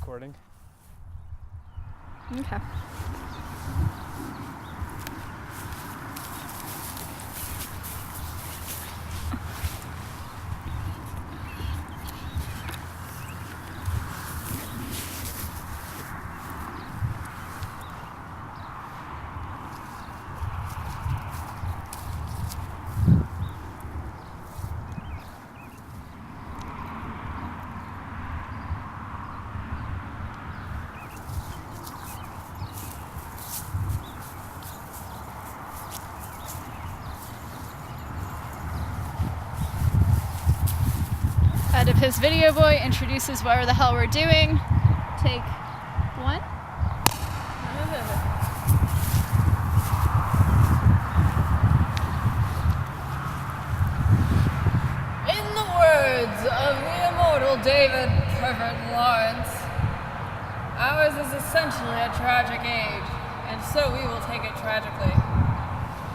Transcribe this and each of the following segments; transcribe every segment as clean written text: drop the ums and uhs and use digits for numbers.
recording. Okay. And if his video boy introduces whatever the hell we're doing, take one. In the words of the immortal David Pervert Lawrence, ours is essentially a tragic age, and so we will take it tragically.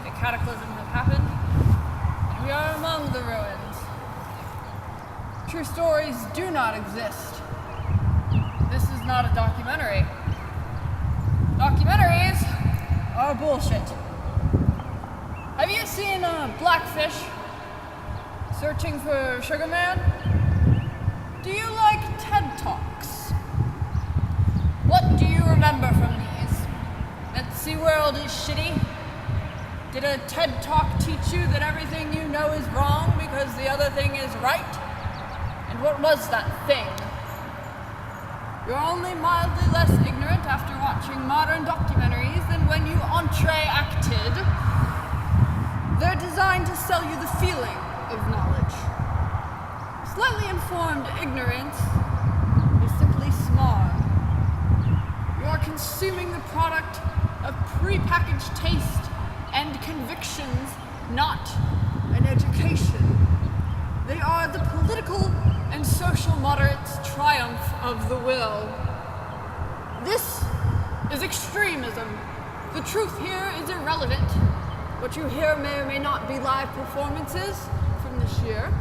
The cataclysm has happened, and we are among the ruins. True stories do not exist. This is not a documentary. Documentaries are bullshit. Have you seen Blackfish searching for Sugar Man? Do you like TED Talks? What do you remember from these? That SeaWorld is shitty? Did a TED Talk teach you that everything you know is wrong because the other thing is right? And what was that thing? You're only mildly less ignorant after watching modern documentaries than when you entree-acted. They're designed to sell you the feeling of knowledge. Slightly informed ignorance is simply smart. You are consuming the product of prepackaged taste and convictions, not an education. They are the political and social moderates' triumph of the will. This is extremism. The truth here is irrelevant. What you hear may or may not be live performances from this year.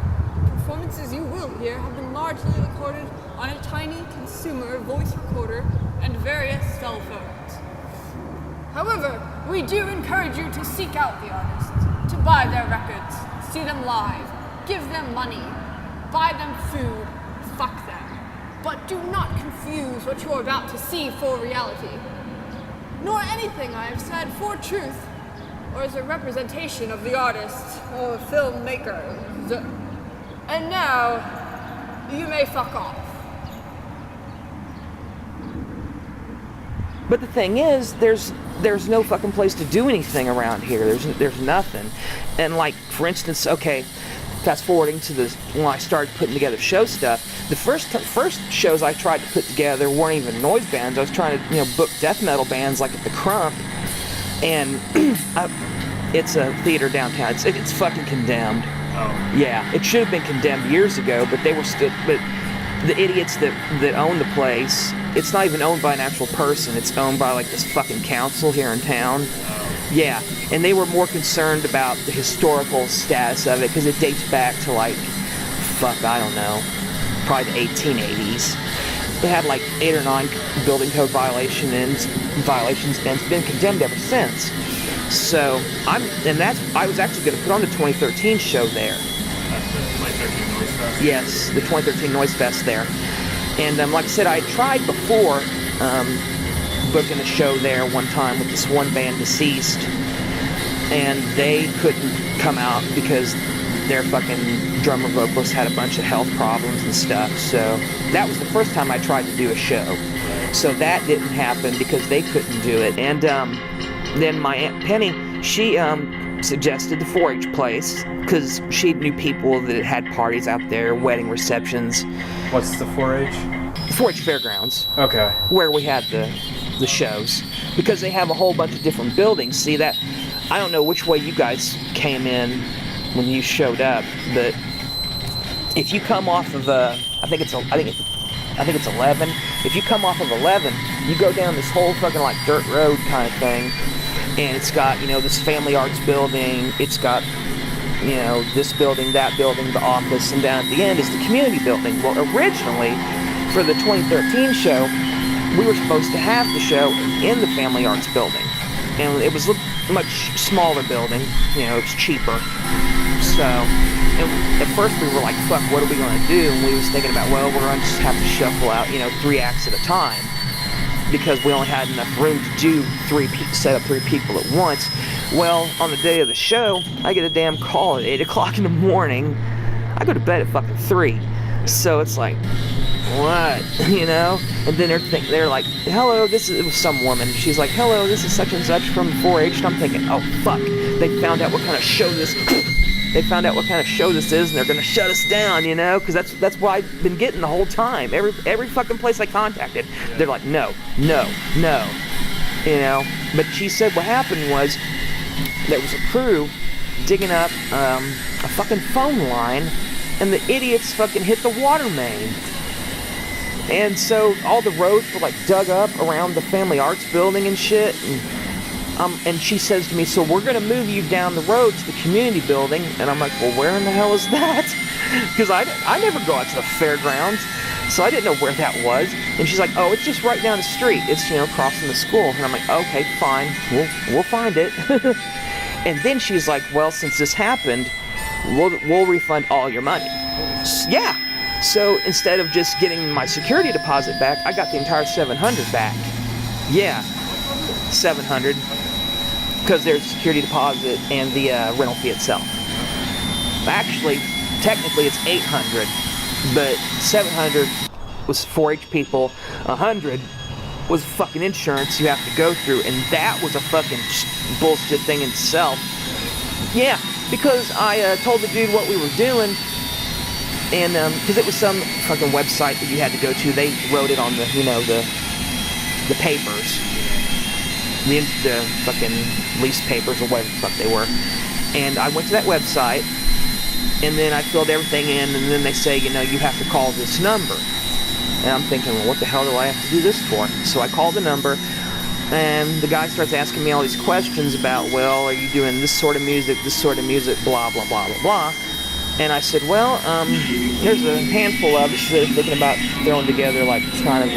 The performances you will hear have been largely recorded on a tiny consumer voice recorder and various cell phones. However, we do encourage you to seek out the artists, to buy their records, see them live, give them money, buy them food, fuck them. But do not confuse what you're about to see for reality, nor anything I have said for truth, or as a representation of the artists or filmmakers. And now, you may fuck off. But the thing is, there's no fucking place to do anything around here. There's nothing. And like, for instance, okay, fast forwarding to when I started putting together show stuff, the first shows I tried to put together weren't even noise bands. I was trying to, book death metal bands like at the Crump, and it's a theater downtown. It's fucking condemned. Oh. Yeah, it should have been condemned years ago, but they were still. But the idiots that own the place, it's not even owned by an actual person. It's owned by like this fucking council here in town. Yeah, and they were more concerned about the historical status of it because it dates back to like, I don't know, probably the 1880s. It had like 8 or 9 building code violations, and it's been condemned ever since. So I was actually going to put on the 2013 show there. The 2013 Noisefest? Yes, the 2013 Noisefest there. And like I said, I had tried before booking a show there one time with this one band, Deceased, and they couldn't come out because their fucking drummer vocalist had a bunch of health problems and stuff. So that was the first time I tried to do a show. So that didn't happen because they couldn't do it. And then my Aunt Penny, she suggested the 4-H place because she knew people that had parties out there, wedding receptions. What's the 4-H? 4-H Fairgrounds. Okay. Where we had the shows, because they have a whole bunch of different buildings. See that? I don't know which way you guys came in when you showed up, but if you come off of I think it's 11. If you come off of 11, you go down this whole fucking like dirt road kind of thing, and it's got this Family Arts building. It's got this building, that building, the office, and down at the end is the community building. Well, originally for the 2013 show, we were supposed to have the show in the Family Arts building. And it was a much smaller building, you know, it was cheaper. So, at first we were like, fuck, what are we going to do? And we was thinking about, well, we're going to just have to shuffle out, you know, 3 acts at a time. Because we only had enough room to do set up 3 people at once. Well, on the day of the show, I get a damn call at 8 o'clock in the morning. I go to bed at fucking 3. So it's like, what? You know? And then they're like, hello, it was some woman. She's like, hello, this is such and such from 4-H. And I'm thinking, oh, fuck. They found out what kind of show this is, and they're gonna shut us down, you know? Because that's what I've been getting the whole time. Every fucking place I contacted, they're like, no. You know? But she said what happened was, there was a crew digging up a fucking phone line, and the idiots fucking hit the water main. And so all the roads were like dug up around the Family Arts building and shit. And she says to me, so we're going to move you down the road to the community building. And I'm like, well, where in the hell is that? Because I never go out to the fairgrounds. So I didn't know where that was. And she's like, oh, it's just right down the street. It's, you know, crossing the school. And I'm like, okay, fine. We'll find it. And then she's like, well, since this happened, we'll refund all your money. Yeah. So instead of just getting my security deposit back, I got the entire $700 back. Yeah, $700, because there's security deposit and the rental fee itself. Actually, technically it's $800, but $700 was 4-H people, $100 was fucking insurance you have to go through, and that was a fucking bullshit thing in itself. Yeah, because I told the dude what we were doing. And, because it was some fucking website that you had to go to, they wrote it on the, you know, the papers. The fucking lease papers or whatever the fuck they were. And I went to that website, and then I filled everything in, and then they say, you know, you have to call this number. And I'm thinking, well, what the hell do I have to do this for? So I called the number, and the guy starts asking me all these questions about, well, are you doing this sort of music, blah, blah, blah, blah, blah. And I said, well, there's a handful of us that are thinking about throwing together like kind of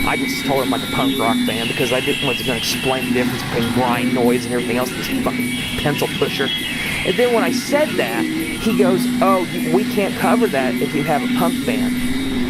I just told him like a punk rock band because I didn't want to explain the difference between grind noise and everything else, this fucking pencil pusher. And then when I said that, he goes, oh, we can't cover that if you have a punk band.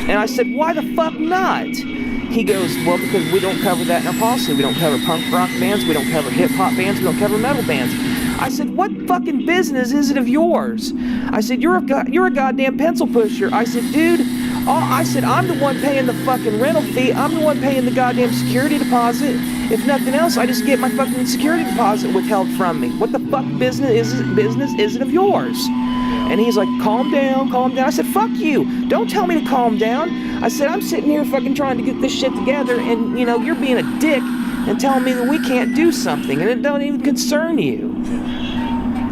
And I said, why the fuck not? He goes, well, because we don't cover that in our policy. We don't cover punk rock bands, we don't cover hip-hop bands, we don't cover metal bands. I said, what fucking business is it of yours? I said, you're a goddamn pencil pusher. I said, dude, I'm the one paying the fucking rental fee. I'm the one paying the goddamn security deposit. If nothing else, I just get my fucking security deposit withheld from me. What the fuck business is it of yours? And he's like, calm down. I said, fuck you. Don't tell me to calm down. I said, I'm sitting here fucking trying to get this shit together, and, you know, you're being a dick and telling me that we can't do something, and it don't even concern you.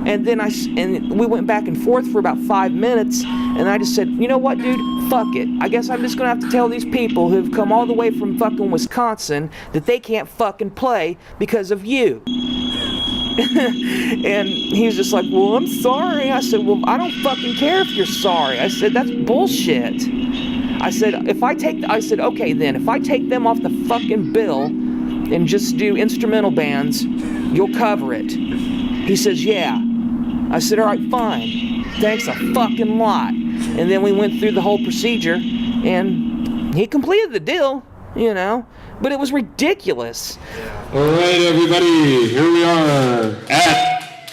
And then we went back and forth for about 5 minutes, and I just said, you know what, dude? Fuck it. I guess I'm just gonna have to tell these people who've come all the way from fucking Wisconsin that they can't fucking play because of you. And he was just like, well, I'm sorry. I said, well, I don't fucking care if you're sorry. I said, that's bullshit. I said, okay then, if I take them off the fucking bill and just do instrumental bands, you'll cover it. He says, yeah. I said, all right, fine. Thanks a fucking lot. And then we went through the whole procedure, and he completed the deal, you know. But it was ridiculous. All right, everybody. Here we are at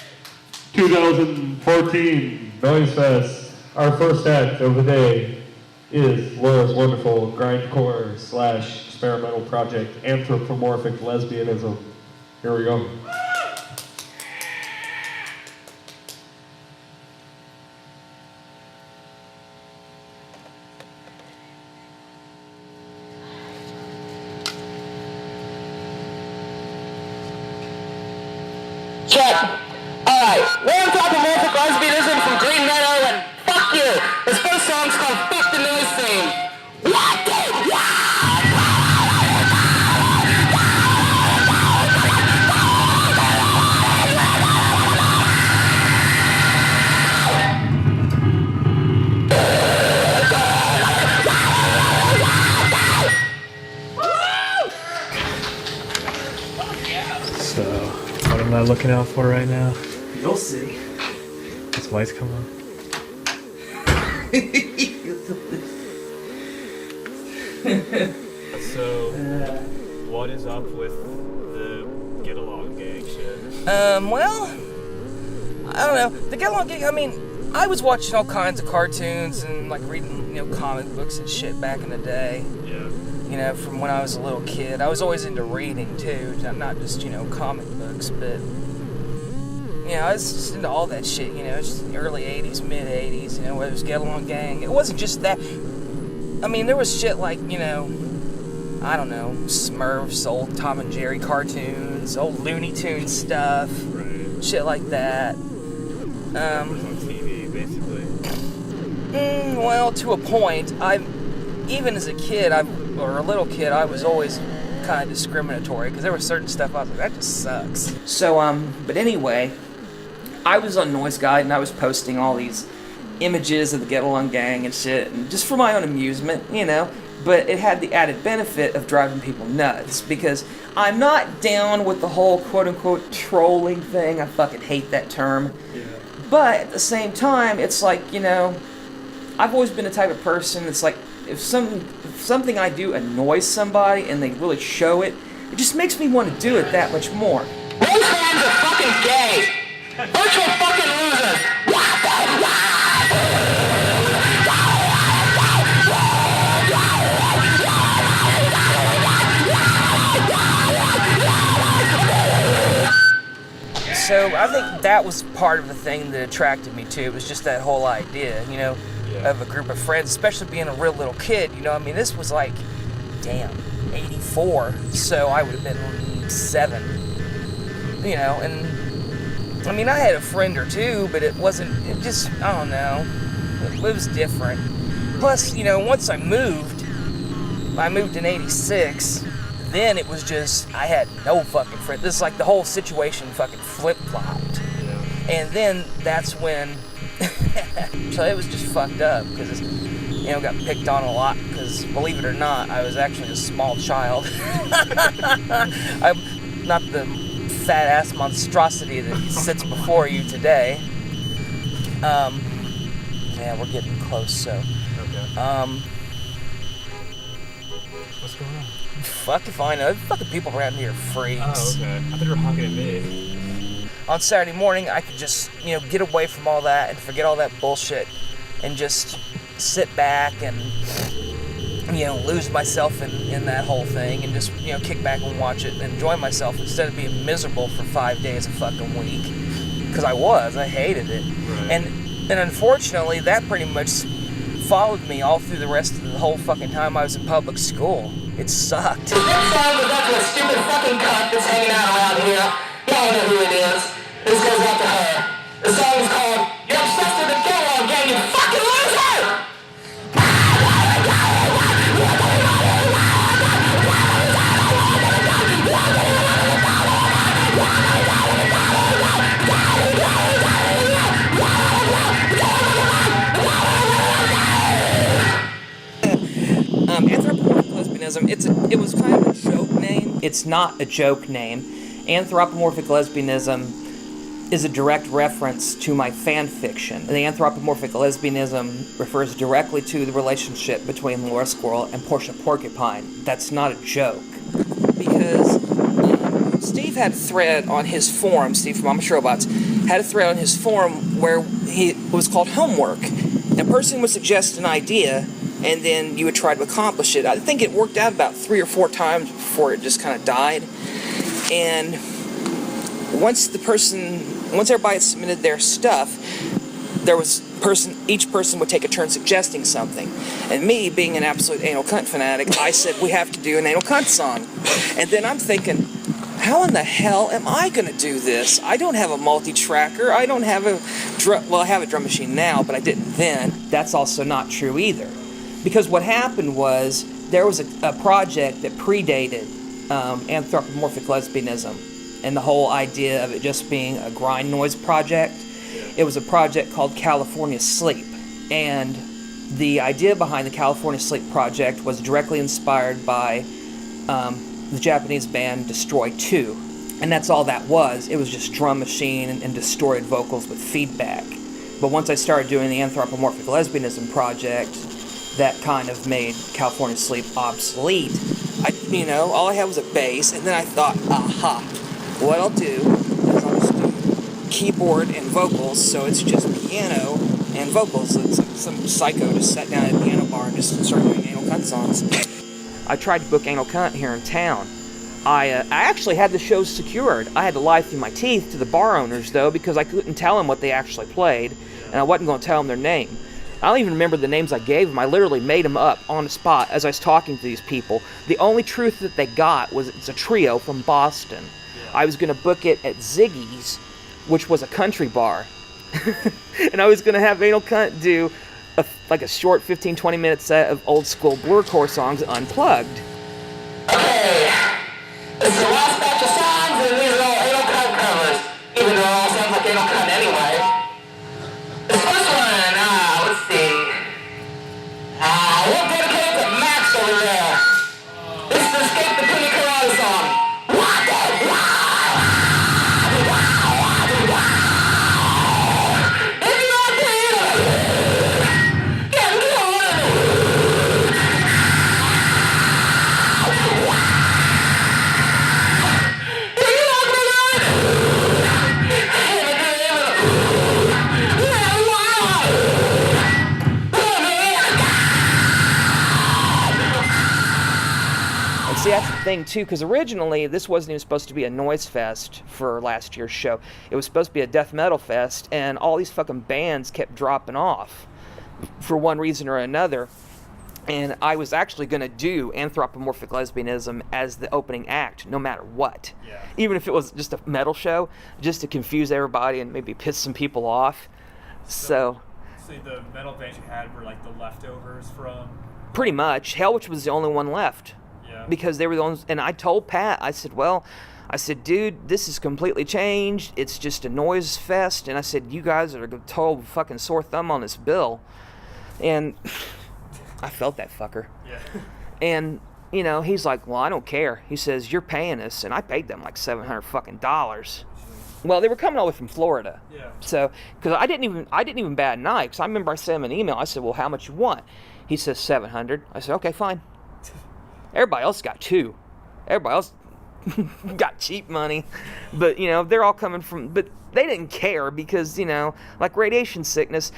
2014 Noisefest. Our first act of the day is Laura's wonderful grindcore / experimental project, Anthropomorphic Lesbianism. Here we go. Check. Alright, we're Anthropomorphic Lesbianism from Green Meadow, and fuck you! This first song's called Fuck the Noise Theme. What the looking out for right now? You'll see. This lights come on. So, what is up with the Get Along Gang shit? Well, I don't know. The Get Along Gang, I mean, I was watching all kinds of cartoons and, like, reading, comic books and shit back in the day. Yeah. From when I was a little kid. I was always into reading, too. Not just, comic books, but... I was just into all that shit, just early 80s, mid 80s, whether it was Get Along Gang. It wasn't just that. I mean, there was shit like, I don't know, Smurfs, old Tom and Jerry cartoons, old Looney Tunes stuff, Right. shit like that. Was on TV, basically. Well, to a point. Even as a kid, or a little kid, I was always kind of discriminatory, because there was certain stuff I was like, that just sucks. So, but anyway, I was on Noise Guide, and I was posting all these images of the Get Along Gang and shit, and just for my own amusement, but it had the added benefit of driving people nuts, because I'm not down with the whole quote-unquote trolling thing. I fucking hate that term. Yeah. But at the same time, it's like, I've always been the type of person that's like, if something I do annoys somebody and they really show it, it just makes me want to do it that much more. Those fans are fucking gay! Virtual fucking losers! So I think that was part of the thing that attracted me to it, was just that whole idea, of a group of friends, especially being a real little kid, I mean, this was like, 84, so I would have been 7, and, I mean, I had a friend or two, but it just, I don't know, it was different. Plus, once I moved in 86, then it was just, I had no fucking friends. This is like the whole situation fucking flip-flopped. Yeah. And then that's when, so it was just fucked up, because got picked on a lot, because believe it or not, I was actually a small child. I'm not the fat-ass monstrosity that sits before you today. Yeah, we're getting close, so. Okay. What's going on? Fuck if I know. Fucking people around here are freaks. Oh, okay. I thought you were honking at me. On Saturday morning, I could just, get away from all that and forget all that bullshit and just sit back and, lose myself in that whole thing and just, kick back and watch it and enjoy myself instead of being miserable for 5 days a fucking week. Because I hated it. Right. And unfortunately, that pretty much followed me all through the rest of the whole fucking time I was in public school. It sucked. This song goes out to a stupid fucking cunt that's hanging out around here. Y'all know who it is. This goes out to her. The song is called You're Obsessed with the Get Along Gang, you fucking loser! Anthropomorphic lesbianism, it was kind of a joke name. It's not a joke name. Anthropomorphic lesbianism is a direct reference to my fan fiction. The anthropomorphic lesbianism refers directly to the relationship between Laura Squirrel and Portia Porcupine. That's not a joke. Because Steve had a thread on his forum, Steve from Amish Robots, had a thread on his forum where it was called Homework. A person would suggest an idea, and then you would try to accomplish it. I think it worked out about 3 or 4 times before it just kind of died. And once everybody had submitted their stuff, each person would take a turn suggesting something. And me, being an absolute anal cunt fanatic, I said, we have to do an anal cunt song. And then I'm thinking, how in the hell am I going to do this? I don't have a multi-tracker. I don't have I have a drum machine now, but I didn't then. That's also not true either. Because what happened was, there was a project that predated anthropomorphic lesbianism and the whole idea of it just being a grind noise project. It was a project called California Sleep. And the idea behind the California Sleep project was directly inspired by the Japanese band Destroy 2. And that's all that was. It was just drum machine and distorted vocals with feedback. But once I started doing the anthropomorphic lesbianism project, that kind of made California Sleep obsolete. All I had was a bass, and then I thought, aha, what I'll do is I'll just do keyboard and vocals, so it's just piano and vocals. It's like some psycho just sat down at a piano bar and just started doing anal cunt songs. I tried to book Anal Cunt here in town. I actually had the shows secured. I had to lie through my teeth to the bar owners, though, because I couldn't tell them what they actually played, and I wasn't going to tell them their name. I don't even remember the names I gave them. I literally made them up on the spot as I was talking to these people. The only truth that they got was it's a trio from Boston. I was going to book it at Ziggy's, which was a country bar. And I was going to have Anal Cunt do a short 15-20 minute set of old school Blurcore songs unplugged. Okay, this is the last batch of songs, and these are all Anal Cunt covers, even though it all sounds like Anal Cunt anyway. This first one, let's see. We'll dedicate it to Max over there. This is the Escape the Pina Colada song. See, that's the thing, too, because originally this wasn't even supposed to be a Noisefest for last year's show. It was supposed to be a death metal fest, and all these fucking bands kept dropping off for one reason or another. And I was actually going to do anthropomorphic lesbianism as the opening act, no matter what. Yeah. Even if it was just a metal show, just to confuse everybody and maybe piss some people off. So the metal bands you had were like the leftovers from... Pretty much. Hellwitch was the only one left. Yeah. Because they were the ones, and I told Pat, I said, dude, this is completely changed. It's just a noise fest. And I said, you guys are a total fucking sore thumb on this bill. And I felt that fucker. Yeah. And, he's like, well, I don't care. He says, you're paying us. And I paid them like $700 fucking dollars. Well, they were coming all the way from Florida. Yeah. So, because I didn't even bat an eye. Because I remember I sent him an email. I said, well, how much you want? He says $700. I said, okay, fine. Everybody else got $2. Everybody else got cheap money. But, they're all coming from... But they didn't care because, like Radiation Sickness,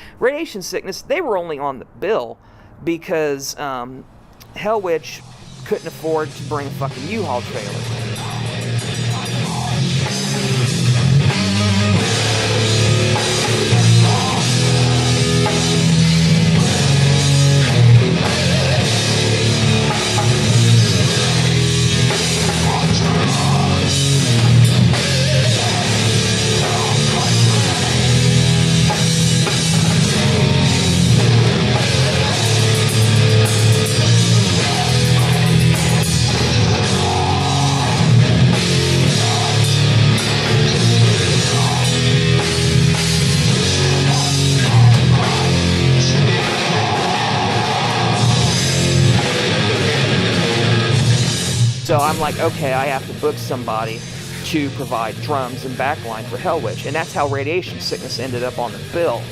they were only on the bill because Hellwitch couldn't afford to bring a fucking U-Haul trailer. So I'm like, okay, I have to book somebody to provide drums and backline for Hellwitch. And that's how Radiation Sickness ended up on the bill.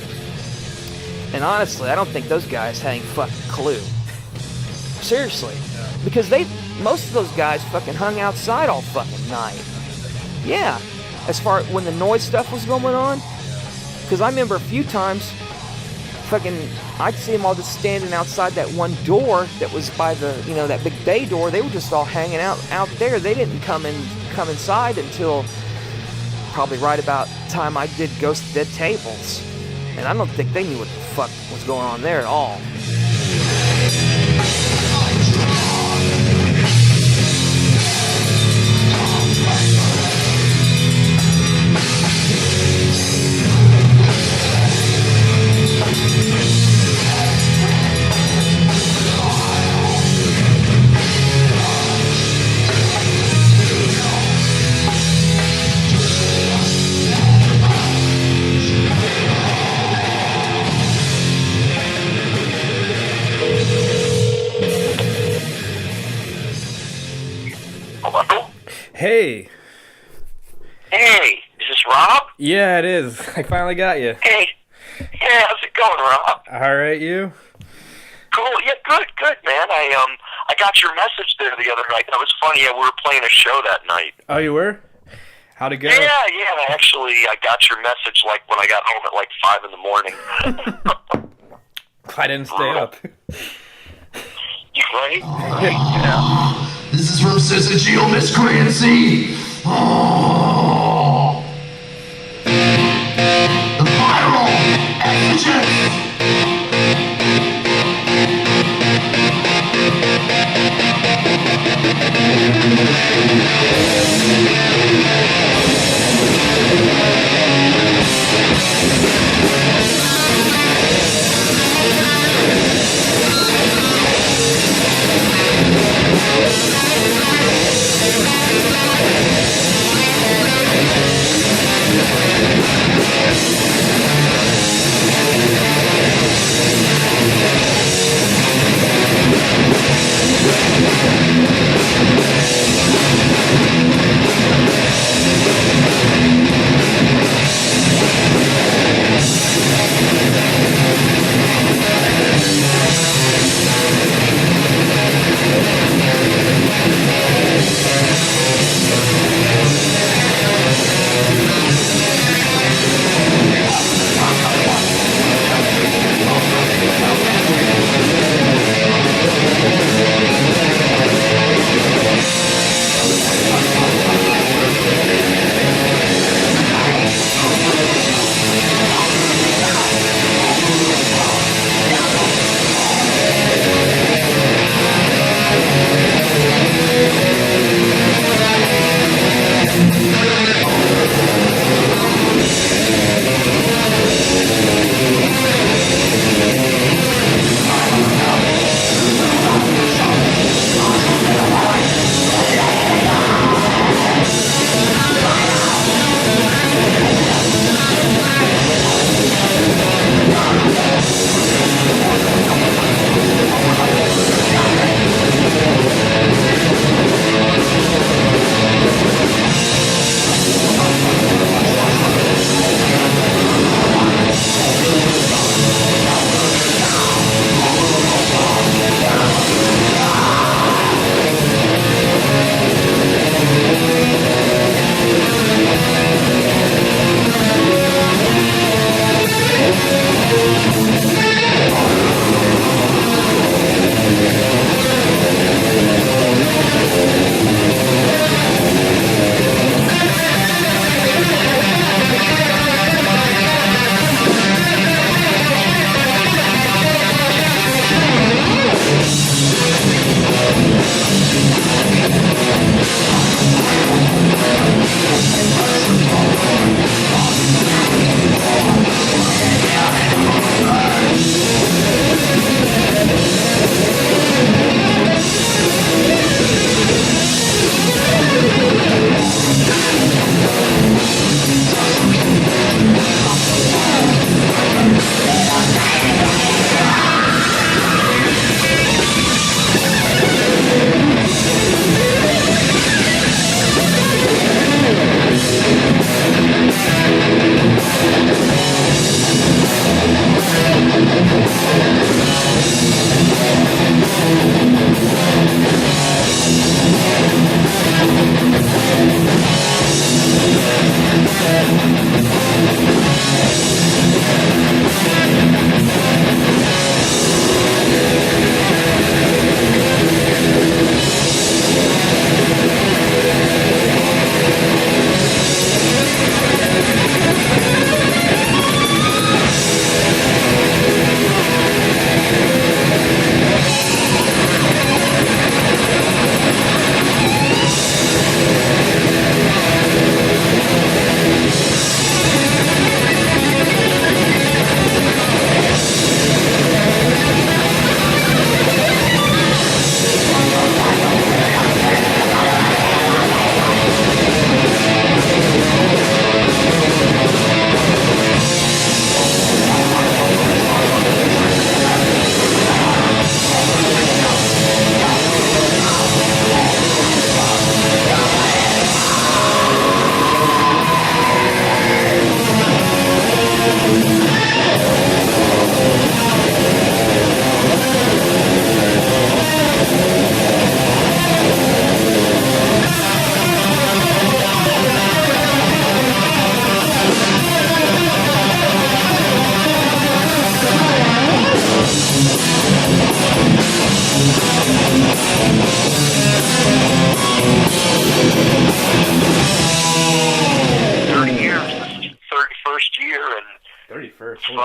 And honestly, I don't think those guys had any fucking clue. Seriously. Because most of those guys fucking hung outside all fucking night. Yeah. As far as when the noise stuff was going on. Because I remember a few times, I'd see them all just standing outside that one door that was by the, that big bay door. They were just all hanging out there. They didn't come inside until probably right about the time I did Ghost of Dead Tables. And I don't think they knew what the fuck was going on there at all. Hey, Hey, is this Rob? Yeah, it is. I finally got you. Hey. Yeah, how's it going, Rob? All right, you? Cool. Yeah, good, man. I got your message there the other night. That was funny. Yeah, we were playing a show that night. Oh, you were? How'd it go? Yeah. I got your message like when I got home at like 5 in the morning. I didn't stay up. Right? Yeah. This is from Syzygial Miscreancy. Oh. The viral exigence.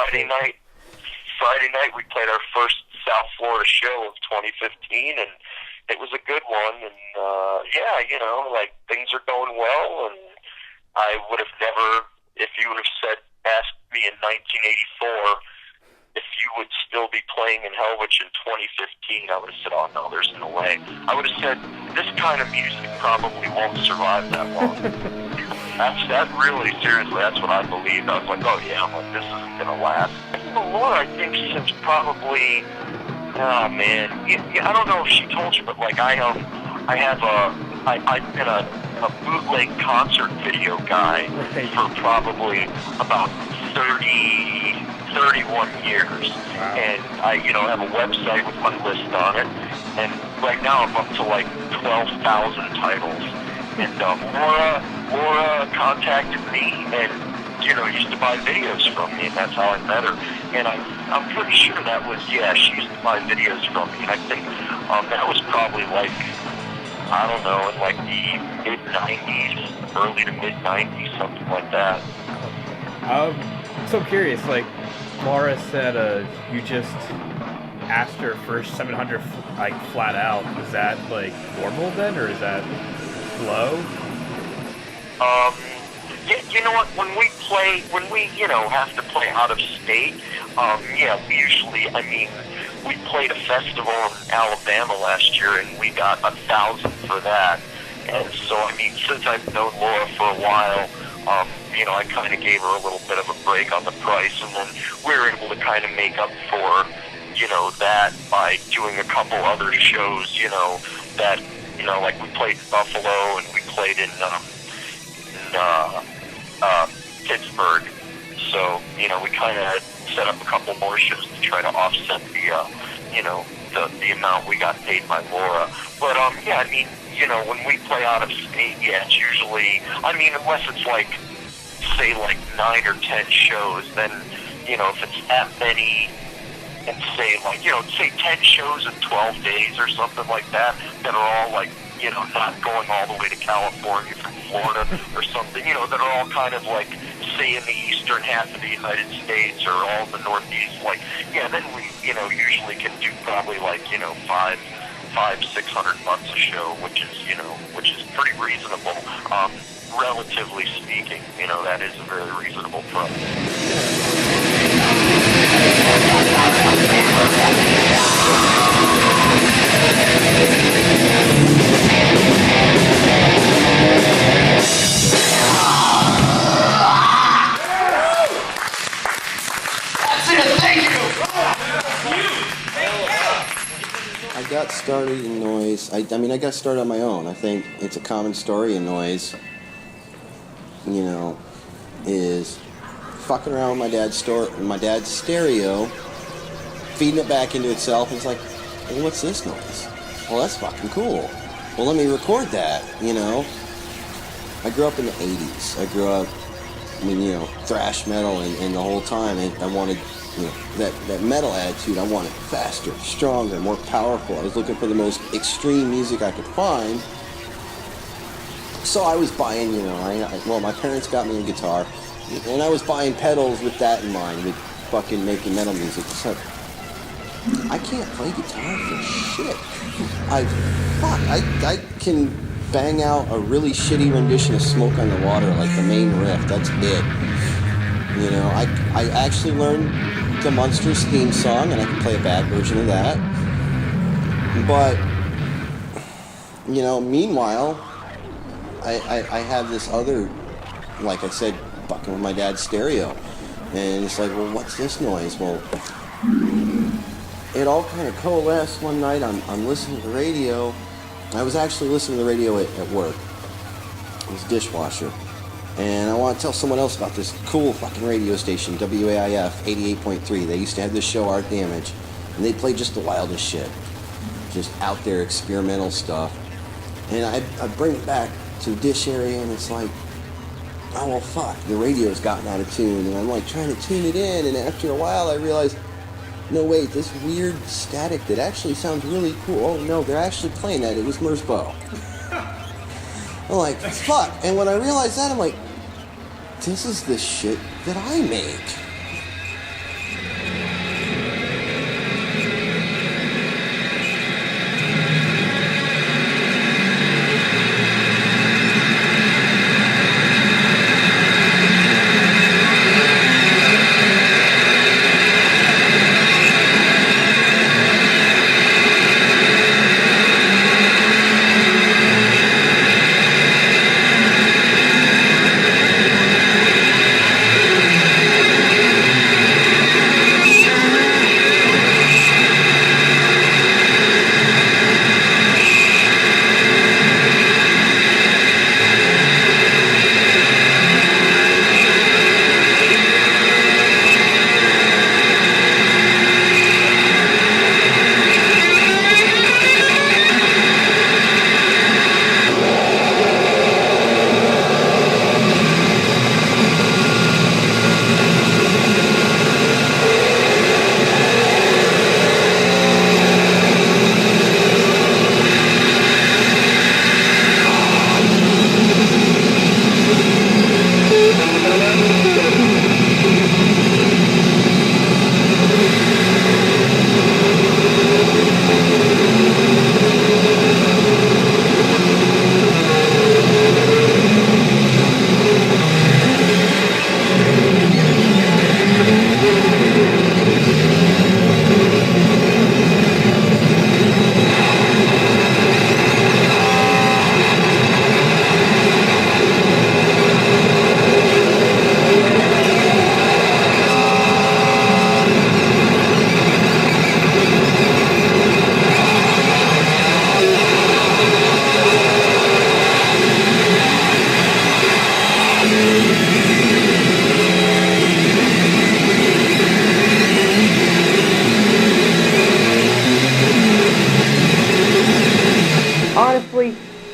Friday night we played our first South Florida show of 2015, and it was a good one. And yeah, you know, like things are going well, and I would have never, if you would have asked me in 1984 if you would still be playing in Hellwich in 2015, I would have said, oh no, there's no way. I would have said, this kind of music probably won't survive that long. That really, seriously, that's what I believed. I was like, oh yeah, I'm like, this isn't going to last. Laura, I think since probably, oh man, I don't know if she told you, but like I've been a bootleg concert video guy for probably about 31 years. Wow. And I, you know, have a website with my list on it. And right now I'm up to like 12,000 titles. And Laura contacted me and, you know, used to buy videos from me, and that's how I met her. And I'm pretty sure that was, yeah, she used to buy videos from me. And I think that was probably like, I don't know, in like the mid-90s, early to mid-90s, something like that. So I'm curious, like, Laura said you just asked her for 700 like flat out. Is that like normal then, or is that low? Yeah, you know what? When we you know have to play out of state, yeah, we usually, I mean, we played a festival in Alabama last year and we got 1,000 for that. And so, I mean, since I've known Laura for a while, you know, I kind of gave her a little bit of a break on the price, and then we were able to kind of make up for, you know, that by doing a couple other shows, you know, that, you know, like we played in Buffalo and we played in Pittsburgh. So, you know, we kind of set up a couple more shows to try to offset the, you know, the amount we got paid by Laura. But, yeah, I mean, you know, when we play out of state, yeah, it's usually, I mean, unless it's like, say, like 9 or 10 shows, then, you know, if it's that many, and say, like, you know, say 10 shows in 12 days or something like that are all, like, you know, not going all the way to California from Florida or something, you know, that are all kind of, like, say, in the eastern half of the United States or all in the Northeast, like, yeah, then we, you know, usually can do probably, like, you know, $500-600 a show, which is pretty reasonable. Relatively speaking, you know, that is a very reasonable price. That's it, thank you! I got started in noise. I mean, I got started on my own. I think it's a common story in noise, you know, is fucking around with my dad's stereo, feeding it back into itself, and it's like, hey, what's this noise? Well, that's fucking cool. Well, let me record that, you know. I grew up in the 80s. I grew up, I mean, you know, thrash metal and the whole time, and I wanted, you know, that metal attitude. I wanted faster, stronger, more powerful. I was looking for the most extreme music I could find. So I was buying, you know, well, my parents got me a guitar, and I was buying pedals with that in mind, with fucking making metal music. So I can't play guitar for shit. I can bang out a really shitty rendition of Smoke on the Water, like the main riff. That's it. You know, I actually learned the Monsters theme song, and I can play a bad version of that. But, you know, meanwhile, I have this other, like I said, fucking with my dad's stereo. And it's like, well, what's this noise? Well, it all kind of coalesced one night. I'm listening to the radio. I was actually listening to the radio at work. It was a dishwasher. And I want to tell someone else about this cool fucking radio station, WAIF 88.3. They used to have this show, Art Damage. And they played just the wildest shit. Just out there experimental stuff. And I bring it back to the dish area, and it's like, oh, well, fuck, the radio's gotten out of tune. And I'm like trying to tune it in, and after a while I realized, no, wait, this weird static that actually sounds really cool. Oh, no, they're actually playing that. It was Merzbow. I'm like, fuck. And when I realized that, I'm like, this is the shit that I make.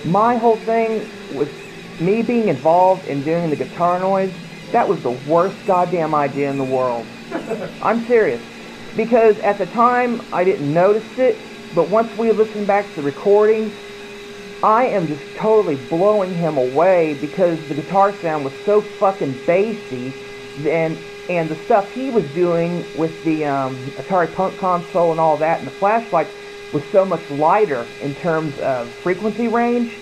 My whole thing with me being involved in doing the guitar noise, that was the worst goddamn idea in the world. I'm serious. Because at the time, I didn't notice it, but once we listened back to the recording, I am just totally blowing him away because the guitar sound was so fucking bassy, and the stuff he was doing with the Atari Punk console and all that and the flashlights was so much lighter in terms of frequency range.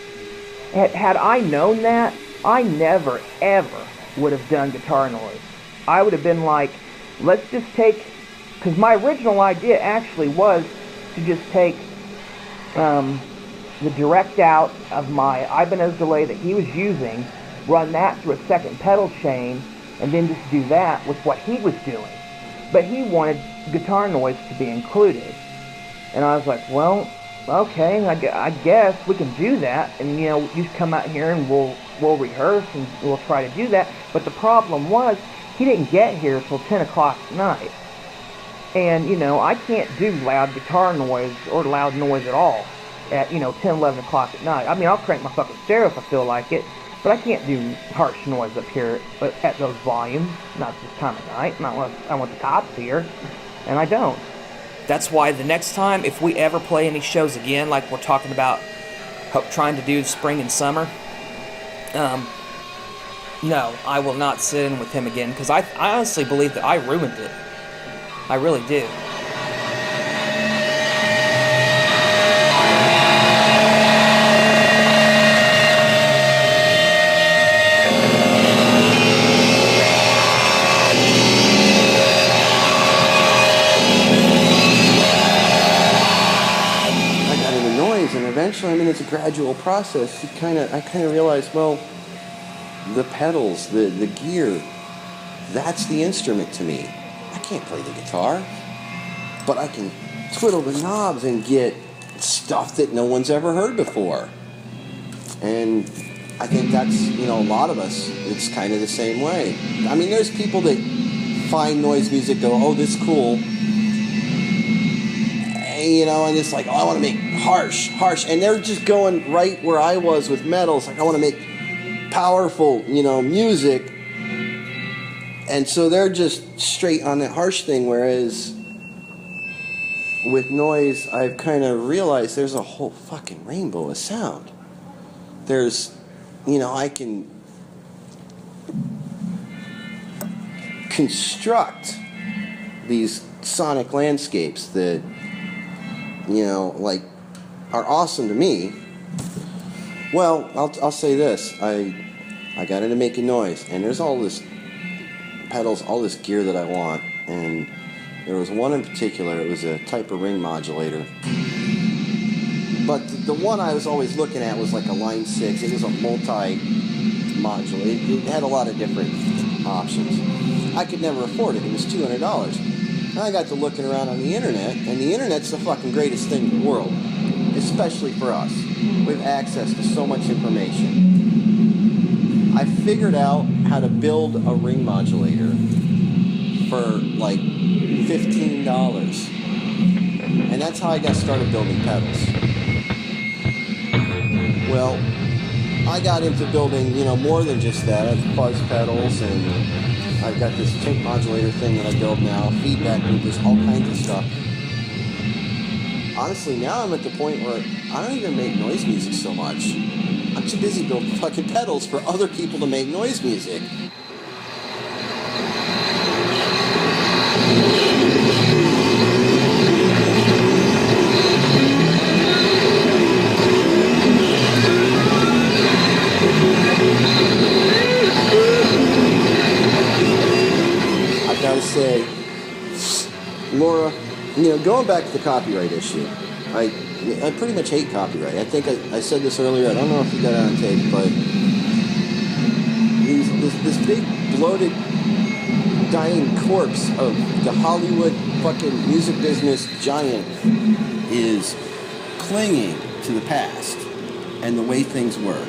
Had I known that, I never ever would have done guitar noise. I would have been like, let's just take, because my original idea actually was to just take the direct out of my Ibanez delay that he was using, run that through a second pedal chain, and then just do that with what he was doing. But he wanted guitar noise to be included. And I was like, well, okay, I guess we can do that. And, you know, you come out here and we'll rehearse and we'll try to do that. But the problem was, he didn't get here until 10 o'clock at night. And, you know, I can't do loud guitar noise or loud noise at all at, 10, 11 o'clock at night. I mean, I'll crank my fucking stereo if I feel like it, but I can't do harsh noise up here at those volumes, not this time of night, not unless I want the cops here, and I don't. That's why the next time, if we ever play any shows again, like we're talking about trying to do spring and summer, no, I will not sit in with him again, because I honestly believe that I ruined it. I really do. And eventually, I mean, it's a gradual process. I kind of realized, well, the pedals, the gear, that's the instrument to me. I can't play the guitar, but I can twiddle the knobs and get stuff that no one's ever heard before. And I think that's, a lot of us, it's kind of the same way. I mean, there's people that find noise music, go, oh, this is cool. And it's like, oh, I want to make harsh. And they're just going right where I was with metal. It's like, I want to make powerful, music. And so they're just straight on that harsh thing, whereas with noise, I've kind of realized there's a whole fucking rainbow of sound. There's, I can construct these sonic landscapes that are awesome to me. Well, I'll say this. I got into making noise, and there's all this pedals, all this gear that I want, and there was one in particular. It was a type of ring modulator. But the one I was always looking at was like a Line 6. It was a multi-modulator. It had a lot of different options. I could never afford it. It was $200. And I got to looking around on the internet, and the internet's the fucking greatest thing in the world, especially for us. We have access to so much information. I figured out how to build a ring modulator for like $15. And that's how I got started building pedals. Well, I got into building, more than just that. I have fuzz pedals, and I've got this tape modulator thing that I build now, feedback loopers, all kinds of stuff. Honestly, now I'm at the point where I don't even make noise music so much. I'm too busy building fucking pedals for other people to make noise music. Gotta say, Laura, going back to the copyright issue, I pretty much hate copyright. I think I said this earlier. I don't know if you got it on tape, but this big bloated dying corpse of the Hollywood fucking music business giant is clinging to the past and the way things were.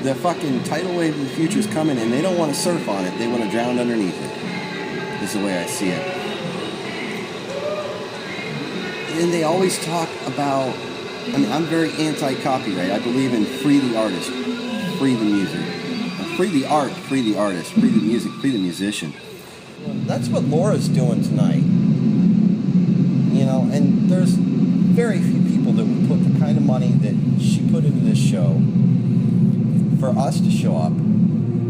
The fucking tidal wave of the future is coming, and they don't want to surf on it. They want to drown underneath it. Is the way I see it. And they always talk about I mean, I'm very anti-copyright. I believe in free the artist, free the music. Free the art, free the artist, free the music, free the musician. That's what Laura's doing tonight. You know, and there's very few people that would put the kind of money that she put into this show for us to show up.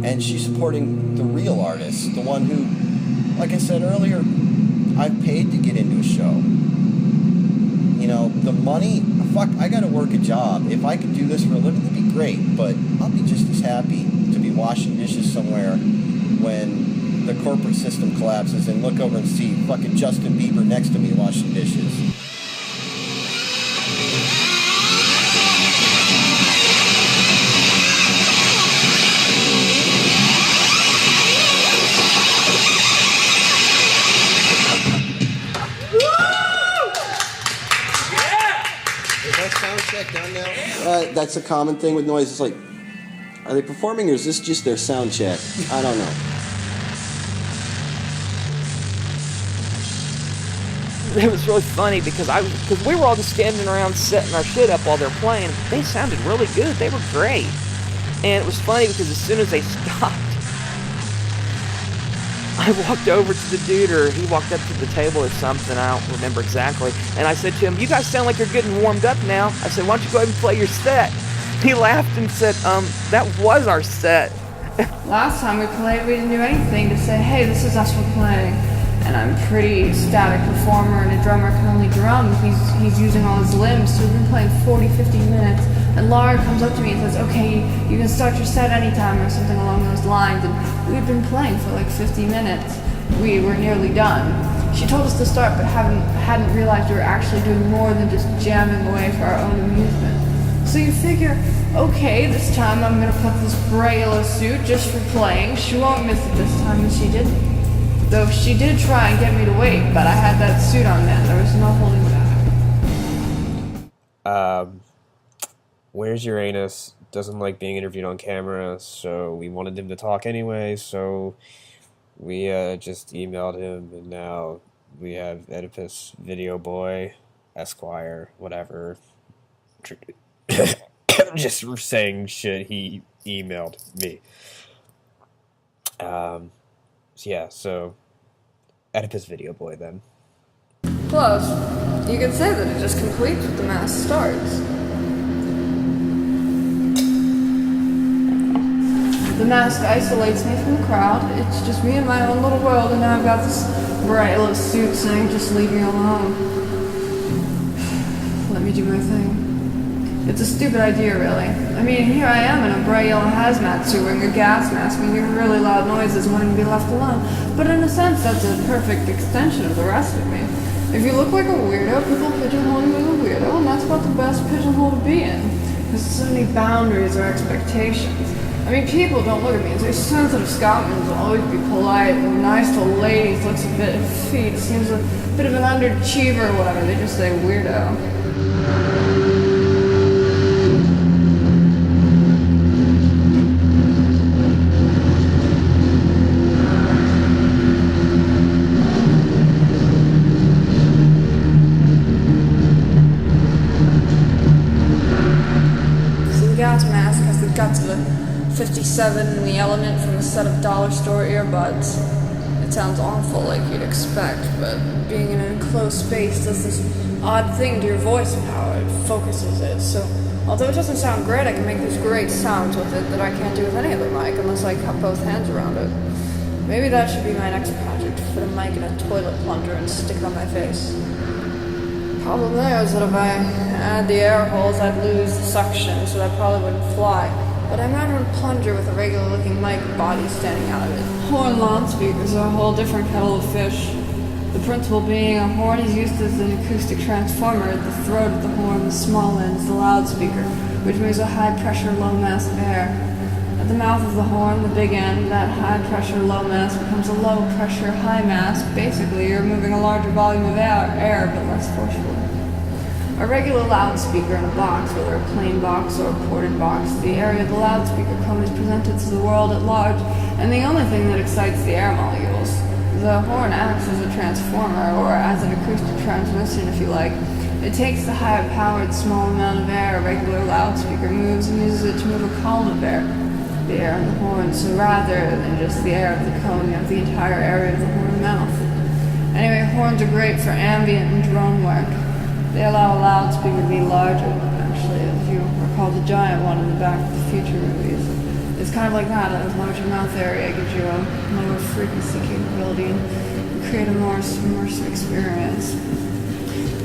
And she's supporting the real artist, the one who, like I said earlier, I've paid to get into a show. You know, the money, fuck, I gotta work a job. If I could do this for a living, that'd be great, but I'll be just as happy to be washing dishes somewhere when the corporate system collapses and look over and see fucking Justin Bieber next to me washing dishes. Done now? That's a common thing with noise. It's like, are they performing or is this just their sound check? I don't know. It was really funny because we were all just standing around setting our shit up while they're playing. They sounded really good. They were great. And it was funny because as soon as they stopped, I walked over to the dude, or he walked up to the table or something, I don't remember exactly, and I said to him, "You guys sound like you're getting warmed up now." I said, "Why don't you go ahead and play your set?" He laughed and said, that was our set. Last time we played, we didn't do anything to say, hey, this is us we're playing. And I'm a pretty static performer, and a drummer can only drum. He's using all his limbs, so we've been playing 40, 50 minutes. And Laura comes up to me and says, okay, you can start your set anytime, or something along those lines. And we'd been playing for like 50 minutes. We were nearly done. She told us to start, but hadn't realized we were actually doing more than just jamming away for our own amusement. So you figure, okay, this time I'm gonna put this bright yellow suit just for playing. She won't miss it this time, and she didn't. Though she did try and get me to wait, but I had that suit on then. There was no holding back. Where's Uranus? Doesn't like being interviewed on camera, so we wanted him to talk anyway, so we just emailed him, and now we have Oedipus Video Boy, Esquire, whatever. Just saying shit he emailed me. Yeah, so Oedipus Video Boy then. Close. You could say that it just completes what the mass starts. The mask isolates me from the crowd. It's just me in my own little world, and now I've got this bright little suit saying, just leave me alone. Let me do my thing. It's a stupid idea, really. I mean, here I am in a bright yellow hazmat suit wearing a gas mask, making really loud noises, wanting to be left alone. But in a sense, that's a perfect extension of the rest of me. If you look like a weirdo, people pigeonhole you as a weirdo, and that's about the best pigeonhole to be in. There's so many boundaries or expectations. I mean, people don't look at me and say sensitive Scotsmans will always be polite and nice to ladies, looks a bit effete, seems a bit of an underachiever or whatever. They just say weirdo. Gas mask has the guts of a 57 and the element from a set of dollar store earbuds. It sounds awful like you'd expect, but being in an enclosed space does this odd thing to your voice power. It focuses it, so although it doesn't sound great, I can make these great sounds with it that I can't do with any other mic unless I cup both hands around it. Maybe that should be my next project, put a mic in a toilet plunger and stick it on my face. Problem there is that if I add the air holes, I'd lose the suction, so that probably wouldn't fly. But I imagine a plunger with a regular-looking mic body standing out of it. Horn loudspeakers are a whole different kettle of fish. The principle being a horn is used as an acoustic transformer. At the throat of the horn, the small end is the loudspeaker, which moves a high-pressure, low mass of air. At the mouth of the horn, the big end, that high-pressure, low mass becomes a low-pressure, high mass. Basically, you're moving a larger volume of air but less forcefully. A regular loudspeaker in a box, whether a plain box or a ported box, the area of the loudspeaker cone is presented to the world at large, and the only thing that excites the air molecules. The horn acts as a transformer, or as an acoustic transmission, if you like. It takes the high-powered small amount of air a regular loudspeaker moves and uses it to move a column of air, the air in the horn, so rather than just the air of the cone, you have the entire area of the horn mouth. Anyway, horns are great for ambient and drone work. They allow a loudspeaker to be larger. Actually, if you recall the giant one in the Back to the Future movies, it's kind of like that. A larger mouth area gives you a lower frequency capability and create a more immersive experience.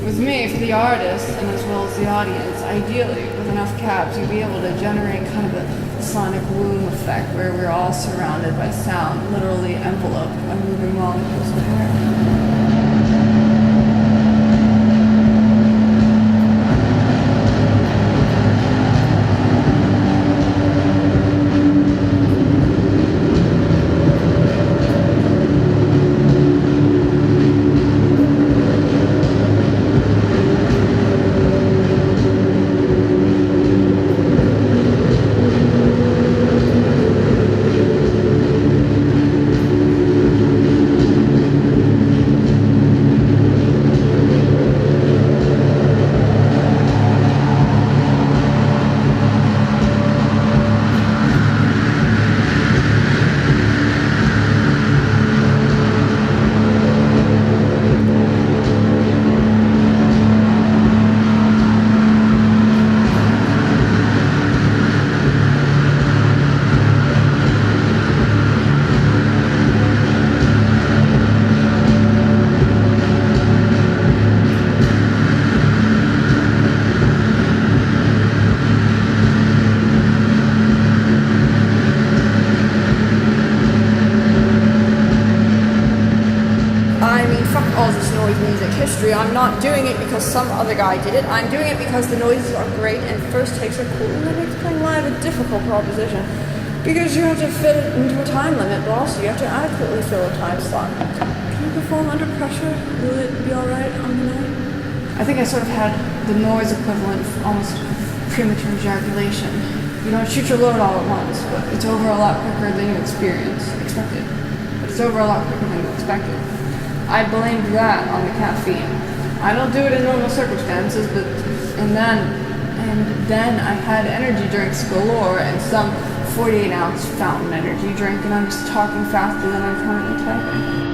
With me, for the artist, and as well as the audience, ideally, with enough caps, you'd be able to generate kind of a sonic womb effect where we're all surrounded by sound, literally enveloped by moving molecules of air. I'm not doing it because some other guy did it. I'm doing it because the noises are great and first takes are cool, and that makes playing live a difficult proposition. Because you have to fit it into a time limit, but also you have to adequately fill a time slot. Can you perform under pressure? Will it be alright on the night? I think I sort of had the noise equivalent of almost premature ejaculation. You don't shoot your load all at once, but it's over a lot quicker than you expected. But it's over a lot quicker than you expected. I blamed that on the caffeine. I don't do it in normal circumstances, and then I had energy drinks galore and some 48-ounce fountain energy drink, and I'm just talking faster than I'm currently typing.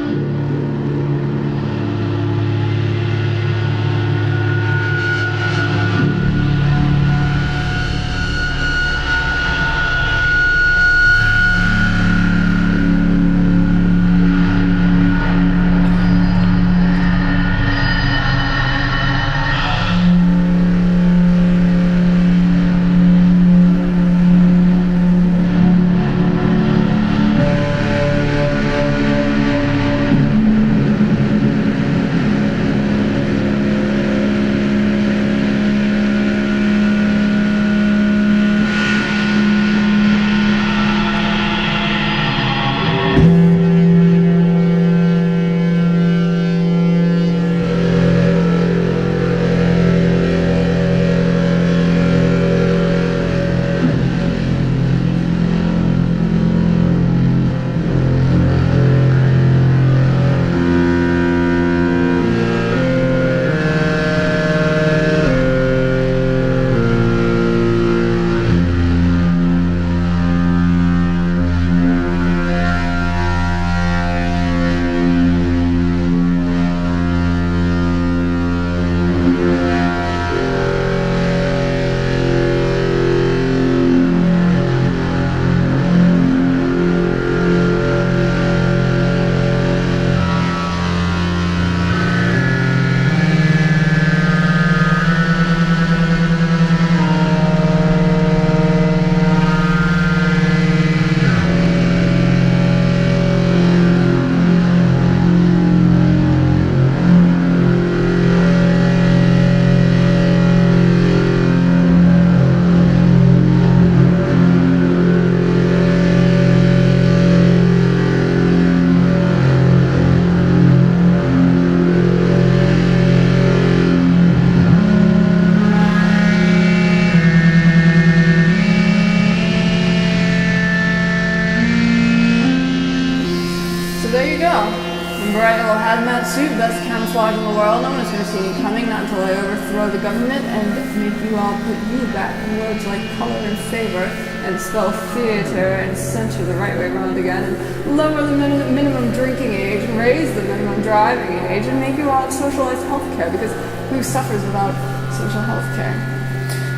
Suit, best camouflage in the world. No one is going to see me coming, not until I overthrow the government and make you all put you back in words like color and favor, and spell theater and censor the right way around again, and lower the minimum drinking age, and raise the minimum driving age, and make you all socialized health care, because who suffers without social health care?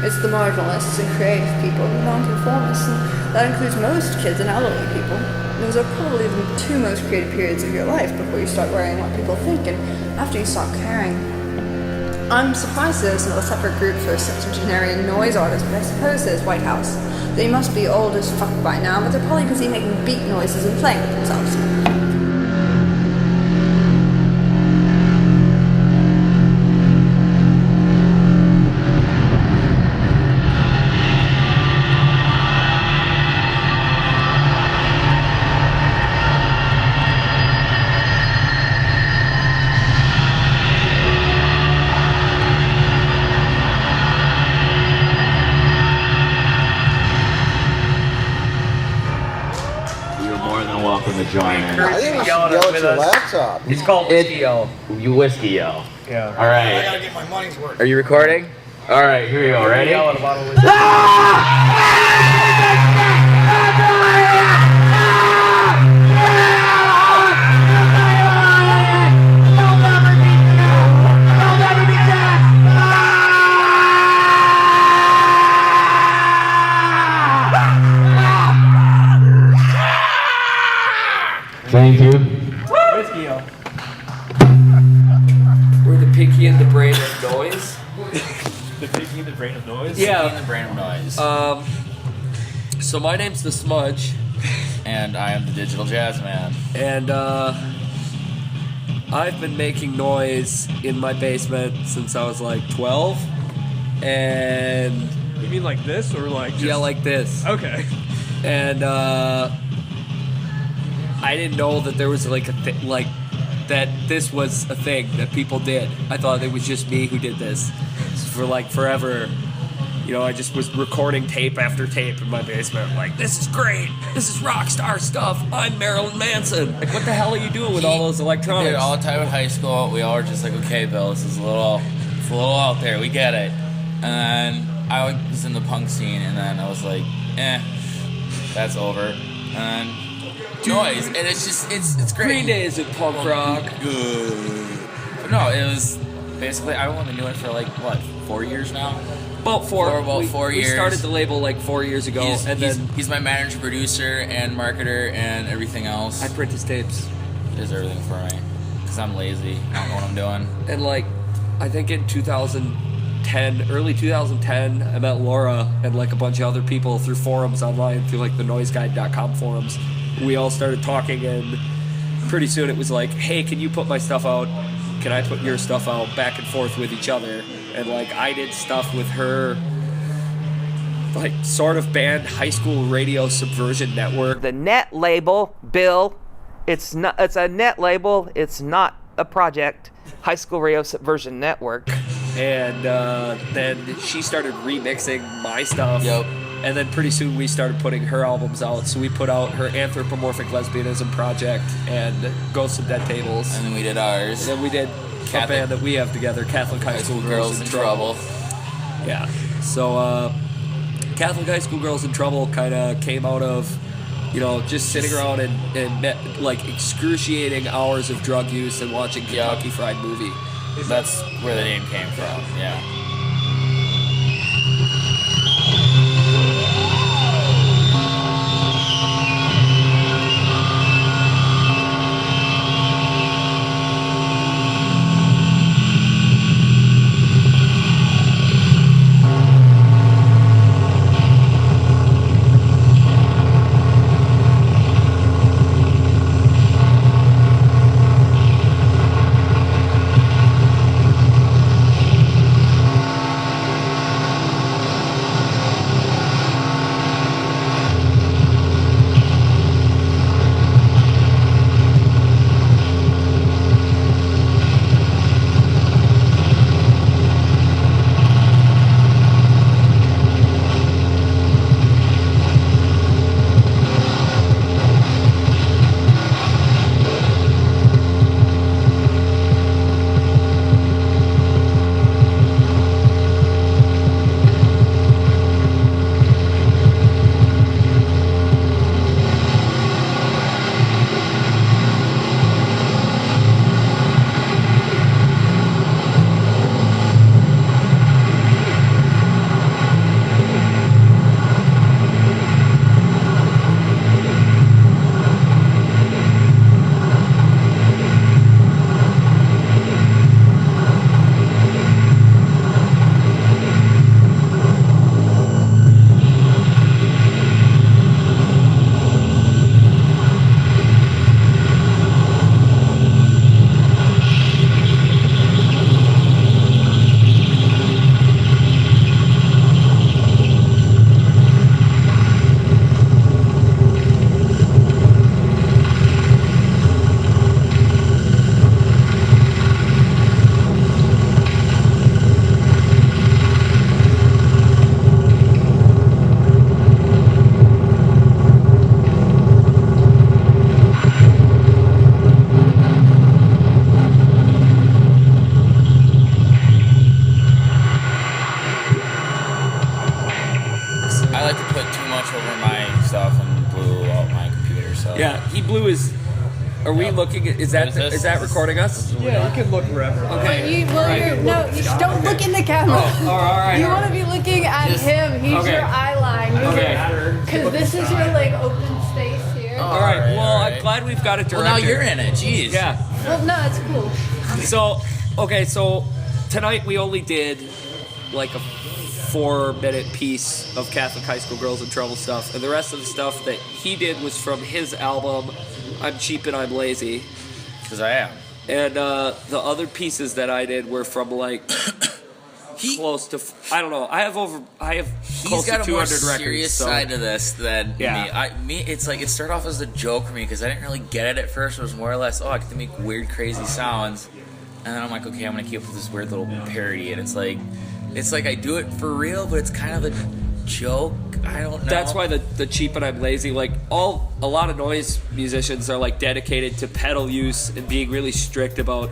It's the marginalists and creative people, the nonconformists, and that includes most kids and elderly people. Those are probably the two most creative periods of your life before you start worrying what people think and after you stop caring. I'm surprised there's not a separate group for septuagenarian noise artists, but I suppose there's White House. They must be old as fuck by now, but they're probably busy making beat noises and playing with themselves. Welcome to join in. I think we should yell at your laptop. It's called Whiskey Yell. You Whiskey Yell. Yeah. All right. I gotta get my money's worth. Are you recording? All right, here we go. Ready? Yell at a bottle of whiskey. Thank you. Whiskey Yell. We're the pinky and the brain of noise. The piggy in the brain of noise? Yeah. In the brain of noise. So my name's the Smudge. And I am the Digital Jazz Man. And I've been making noise in my basement since I was like 12. And You mean like this or like just... yeah, like this. Okay. And I didn't know that there was like that this was a thing that people did. I thought it was just me who did this for like forever. You know, I just was recording tape after tape in my basement. Like, this is great. This is rock star stuff. I'm Marilyn Manson. Like, what the hell are you doing with all those electronics? Dude, all the time in high school, we all were just like, okay, Bill, this is a little out there. We get it. And I was in the punk scene, and then I was like, that's over. And noise, and it's just, it's great. Green Day isn't punk rock. But no, it was basically, I've only been doing it for like, what, 4 years now? About 4 years. We started the label like 4 years ago, He's my manager, producer, and marketer, and everything else. I print his tapes. He does everything for me, because I'm lazy. I don't know what I'm doing. And like, I think in 2010, early 2010, I met Laura and like a bunch of other people through forums online, through like the noiseguide.com forums. We all started talking, and pretty soon it was like, hey, can you put my stuff out? Can I put your stuff out? Back and forth with each other. And like, I did stuff with her, like sort of band High School Radio Subversion Network. The net label, Bill, it's a net label, it's not a project. High School Radio Subversion Network. And then she started remixing my stuff. Yep. And then pretty soon we started putting her albums out. So we put out her Anthropomorphic Lesbianism project and Ghosts of Dead Tables. And then we did ours. And then we did a band that we have together, Catholic High School Girls in Trouble. Yeah. So Catholic High School Girls in Trouble kind of came out of, you know, just sitting around and met, like, excruciating hours of drug use and watching Kentucky Fried Movie. That's where the name came from, yeah. much over my stuff and blew out my computer. So Yeah, he blew his. Are we looking at? Is that recording us? Yeah, you can look wherever. Okay. Don't look in the camera. Oh, all right. You want to be looking at him. He's Okay. your eye line. Okay. Because this is your like open space here. All right. Well, I'm glad we've got it directed. Well, now you're in it. Jeez. Yeah. Well, no, it's cool. So tonight we only did like a 4-minute piece of Catholic high school girls in trouble stuff, and the rest of the stuff that he did was from his album I'm Cheap and I'm Lazy. Because I am. And the other pieces that I did were from like close to, I don't know, I have He's close got to a more 200 records. serious So. side to this than Yeah. me. It's like it started off as a joke for me because I didn't really get it at first. It was more or less, I get to make weird, crazy sounds, and then I'm like, okay, I'm gonna keep up with this weird little parody, and it's like I do it for real, but it's kind of a joke. I don't know. That's why the cheap and I'm lazy. Like a lot of noise musicians are like dedicated to pedal use and being really strict about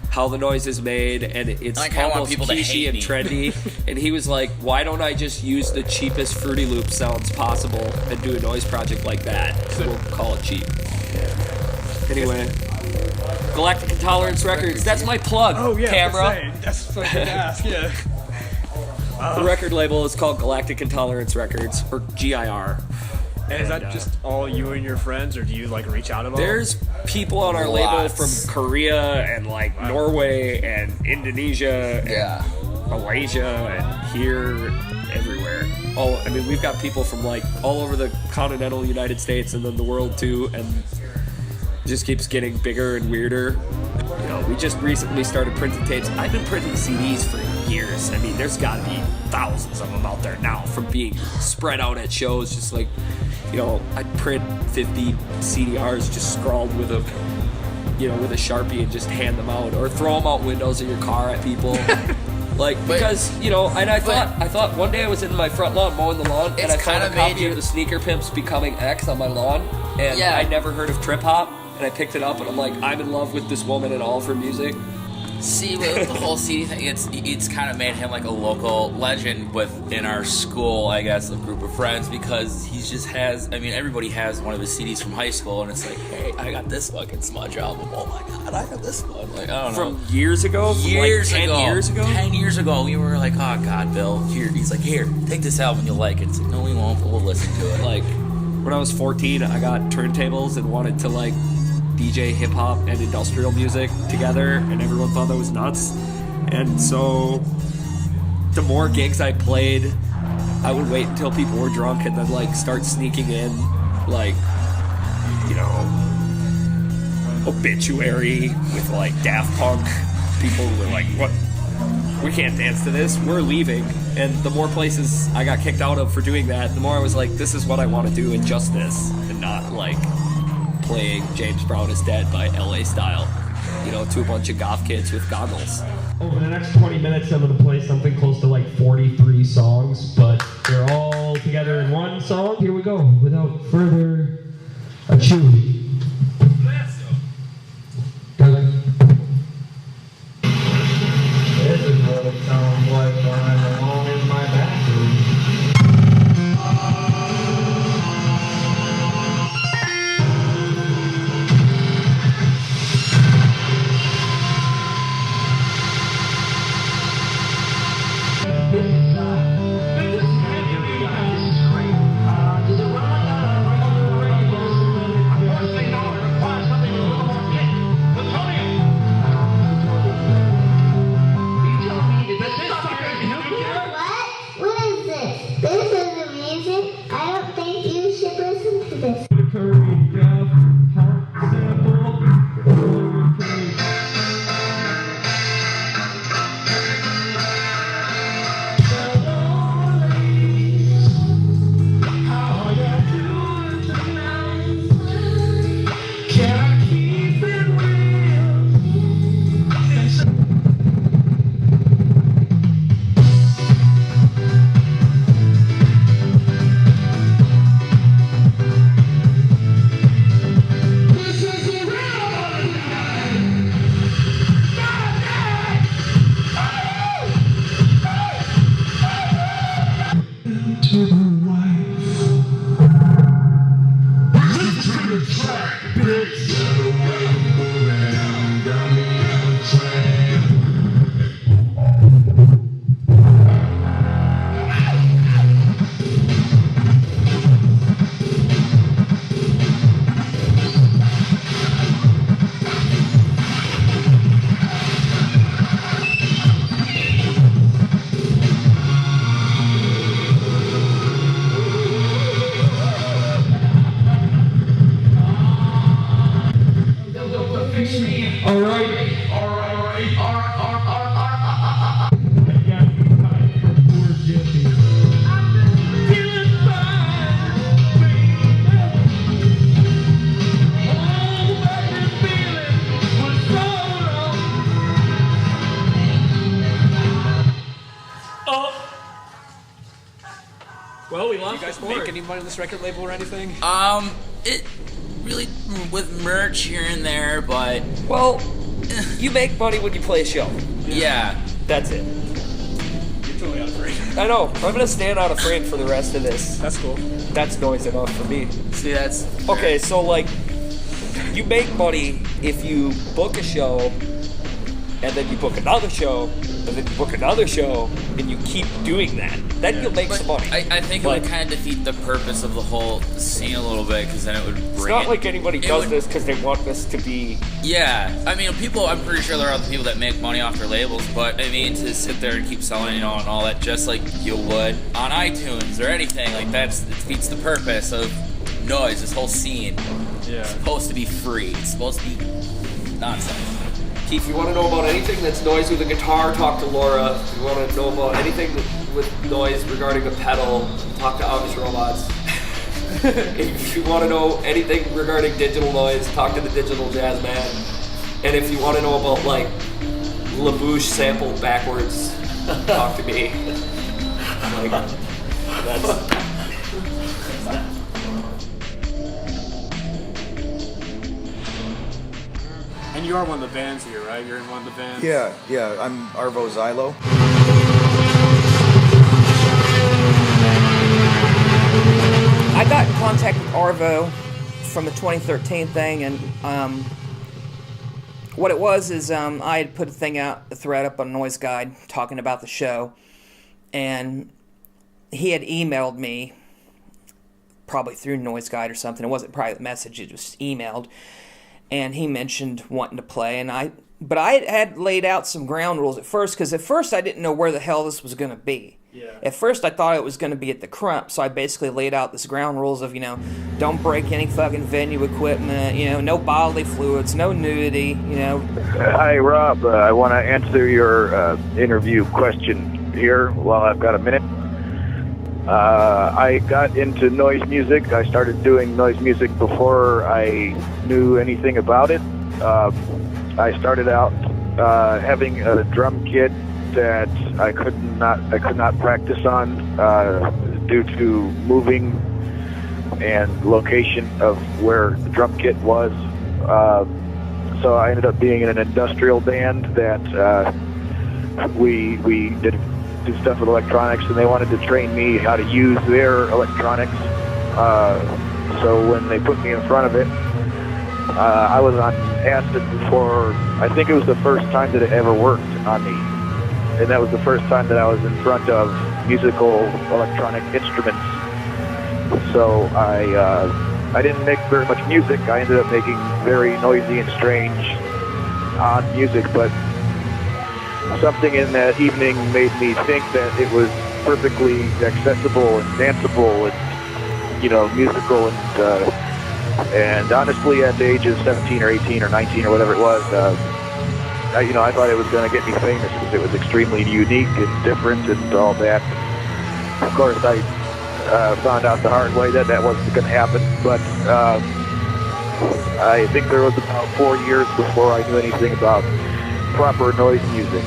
how the noise is made, and it's I kinda want almost people to kitschy hate and me. trendy. And he was like, "Why don't I just use the cheapest Fruity Loop sounds possible and do a noise project like that? We'll call it cheap." Anyway, Galactic Intolerance Records. That's my plug. Oh yeah, camera. that's what I was gonna ask. Yeah. The record label is called Galactic Intolerance Records, or GIR. And is that just all you and your friends, or do you like reach out at all? There's people on our label from Korea and like Norway and Indonesia and Malaysia and here, everywhere. I mean, we've got people from like all over the continental United States and then the world too, and it just keeps getting bigger and weirder. You know, we just recently started printing tapes. I've been printing CDs for years. I mean, there's got to be thousands of them out there now from being spread out at shows. Just like, you know, I'd print 50 CDRs just scrawled with a Sharpie and just hand them out, or throw them out windows of your car at people. Because, you know, and I thought one day I was in my front lawn mowing the lawn, and I found a copy of the Sneaker Pimps Becoming X on my lawn, and I never heard of trip hop, and I picked it up, and I'm like, I'm in love with this woman and all of her music. See, with the whole CD thing, it's kind of made him like a local legend within our school, I guess, a group of friends, because he just has, I mean, everybody has one of his CDs from high school, and it's like, hey, I got this fucking Smudge album. Oh my god, I have this one. Like, I don't know. From years ago? From Years like 10 ago. years ago? 10 years ago, we were like, oh god, Bill, here. He's like, here, take this album, you'll like it. It's like, no, we won't, but we'll listen to it. Like, when I was 14, I got turntables and wanted to, like, DJ hip hop and industrial music together, and everyone thought that was nuts. And so the more gigs I played, I would wait until people were drunk and then like start sneaking in, like, you know, Obituary with like Daft Punk. People were like, what? We can't dance to this, we're leaving. And the more places I got kicked out of for doing that, the more I was like, this is what I want to do, and just this, and not like playing James Brown is Dead by LA Style, you know, to a bunch of goth kids with goggles. Over the next 20 minutes, I'm going to play something close to like 43 songs, but they're all together in one song. Here we go, without further ado. This is what it sounds like when I'm alone in my bathroom. Well, we Do love you guys the sport. make any money on this record label or anything? It really with merch here and there, but Well, you make money when you play a show. yeah. That's it. You're totally out of frame. I know. I'm gonna stand out of frame for the rest of this. That's cool. That's noise enough for me. See, that's Okay, so like, you make money if you book a show, and then you book another show, and then you book another show, and you keep doing that. Then you'll make But some money. I think it would kind of defeat the purpose of the whole scene a little bit, because then it would bring It's not it- like anybody it does would- this because they want this to be. Yeah, I mean, I'm pretty sure there are other people that make money off their labels, but I mean, to sit there and keep selling, and all that, just like you would on iTunes or anything, like it defeats the purpose of noise. This whole scene. Yeah. It's supposed to be free. It's supposed to be nonsense. Keith, if you want to know about anything that's noise with a guitar, talk to Laura. If you want to know about anything with noise regarding a pedal, talk to Amish Robots. If you want to know anything regarding digital noise, talk to the Digital Jazz Man. And if you want to know about like LaBouche sampled backwards, talk to me. Like, that's. And you are one of the bands here, right? You're in one of the bands? Yeah, I'm Arvo Zylo. I got in contact with Arvo from the 2013 thing, and what it was is I had put a thread up on Noise Guide talking about the show, and he had emailed me, probably through Noise Guide or something. It wasn't a private message, it was emailed, and he mentioned wanting to play, but I had laid out some ground rules at first, because at first I didn't know where the hell this was going to be. Yeah. At first I thought it was going to be at the Crump, so I basically laid out this ground rules of, don't break any fucking venue equipment, no bodily fluids, no nudity, Hi, Rob. I want to answer your interview question here while I've got a minute. I got into noise music. I started doing noise music before I knew anything about it. I started out having a drum kit that I could not practice on due to moving and location of where the drum kit was. So I ended up being in an industrial band that we did stuff with electronics, and they wanted to train me how to use their electronics. So when they put me in front of it, I was on acid before. I think it was the first time that it ever worked on me, and that was the first time that I was in front of musical electronic instruments. So I didn't make very much music. I ended up making very noisy and strange, odd music, but something in that evening made me think that it was perfectly accessible and danceable and, musical, and honestly, at the age of 17 or 18 or 19 or whatever it was, I thought it was going to get me famous because it was extremely unique and different and all that. Of course, I found out the hard way that wasn't going to happen, but I think there was about 4 years before I knew anything about proper noise music,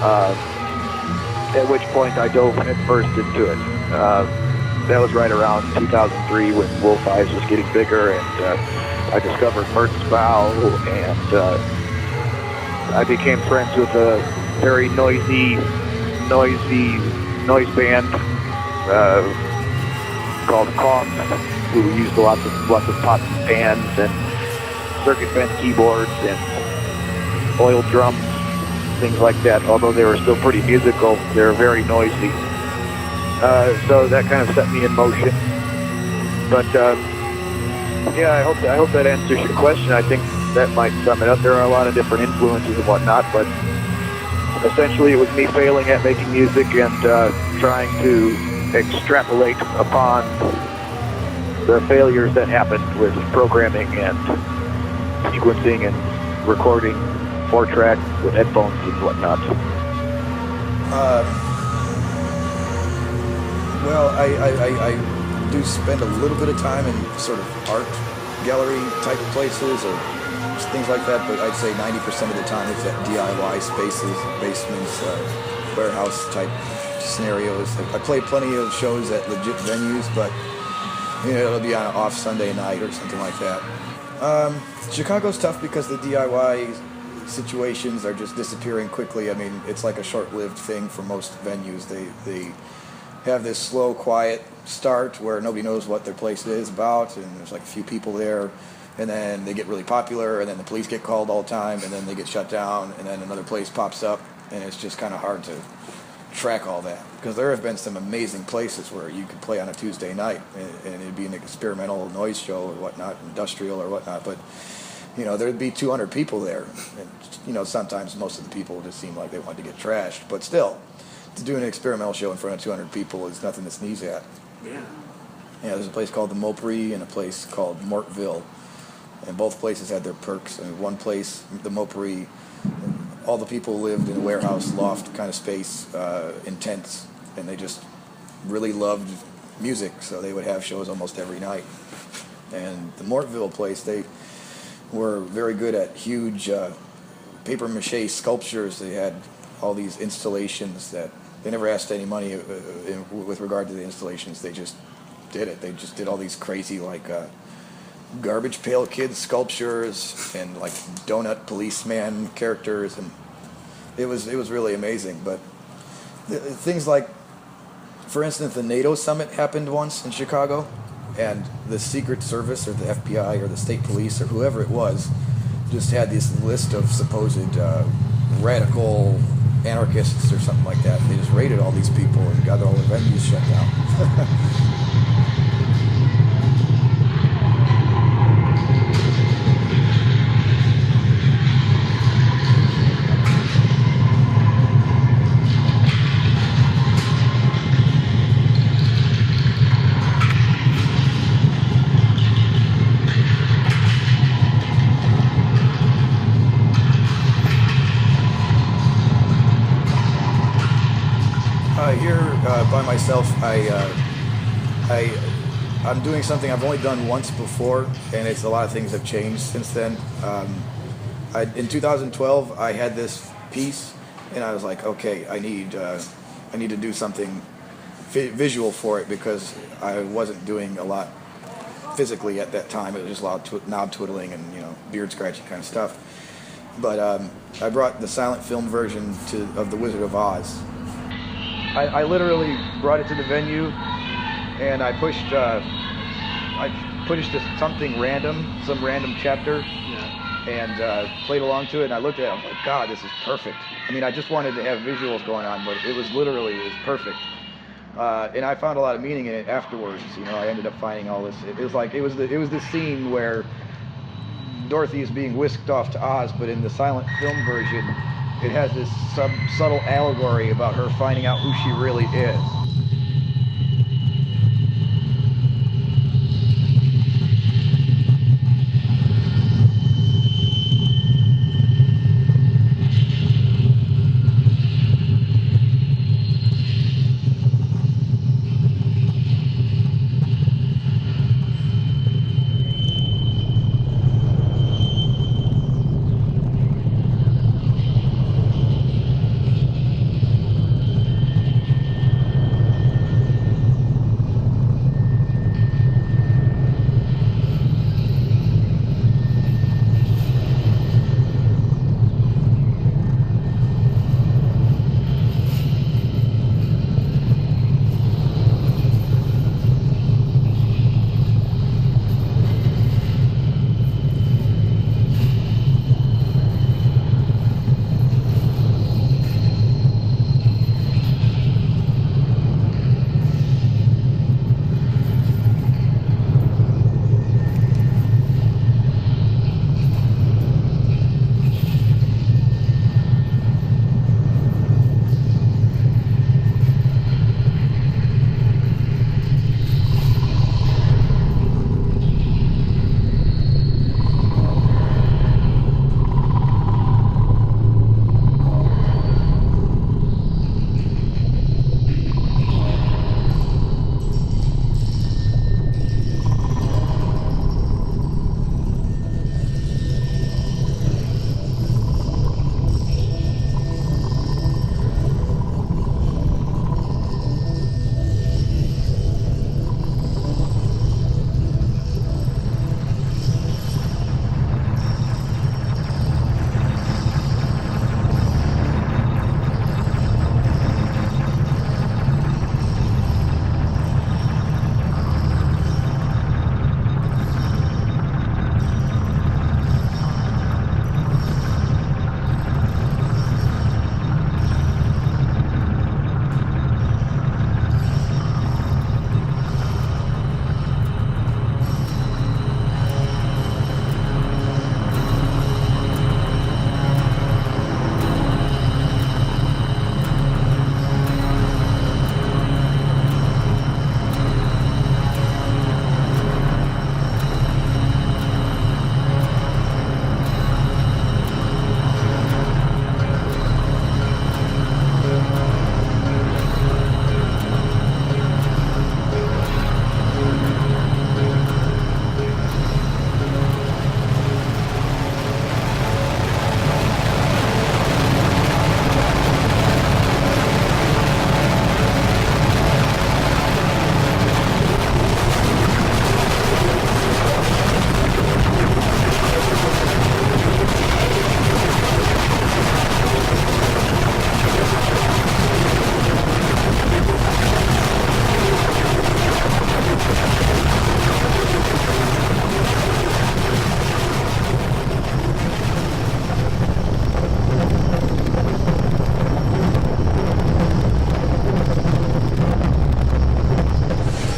at which point I dove headfirst into it. That was right around 2003 when Wolf Eyes was getting bigger, and I discovered Mertz Bow, and I became friends with a very noisy noise band called Cogs, who used lots of pots and pans and circuit bent keyboards and oil drums, things like that. Although they were still pretty musical, they were very noisy. So that kind of set me in motion. But yeah, I hope that answers your question. I think that might sum it up. There are a lot of different influences and whatnot, but essentially it was me failing at making music and trying to extrapolate upon the failures that happened with programming and sequencing and recording 4-track with headphones and whatnot. Well, I do spend a little bit of time in sort of art gallery type places or things like that, but I'd say 90% of the time it's at DIY spaces, basements, warehouse type scenarios. I play plenty of shows at legit venues, but it'll be on an off Sunday night or something like that. Chicago's tough because the DIY situations are just disappearing quickly. I mean, it's like a short-lived thing for most venues. They have this slow, quiet start where nobody knows what their place is about, and there's like a few people there, and then they get really popular, and then the police get called all the time, and then they get shut down, and then another place pops up, and it's just kind of hard to track all that. Because there have been some amazing places where you could play on a Tuesday night, and it'd be an experimental noise show or whatnot, industrial or whatnot, but there'd be 200 people there, and sometimes most of the people just seem like they wanted to get trashed, but still, to do an experimental show in front of 200 people is nothing to sneeze at. Yeah, there's a place called the Mopri and a place called Mortville, and both places had their perks. I mean, one place, the Mopri, all the people lived in a warehouse loft kind of space, in tents, and they just really loved music, so they would have shows almost every night. And the Mortville place, they were very good at huge paper mache sculptures. They had all these installations that they never asked any money with regard to the installations. They just did it. They just did all these crazy garbage pail kid sculptures and like donut policeman characters, and it was really amazing. But things like, for instance, the NATO summit happened once in Chicago, and the Secret Service or the FBI or the state police or whoever it was just had this list of supposed radical anarchists or something like that. They just raided all these people and got all the venues shut down. Here by myself, I'm doing something I've only done once before, and it's a lot of things have changed since then. In 2012, I had this piece, and I was like, okay, I need to do something visual for it, because I wasn't doing a lot physically at that time. It was just a lot of knob twiddling and beard scratching kind of stuff. But I brought the silent film version of The Wizard of Oz. I literally brought it to the venue, and I pushed something random, some random chapter, and played along to it. And I looked at it, I was like, God, this is perfect. I mean, I just wanted to have visuals going on, but it was perfect. And I found a lot of meaning in it afterwards. I ended up finding all this. It was the scene where Dorothy is being whisked off to Oz, but in the silent film version, it has this subtle allegory about her finding out who she really is.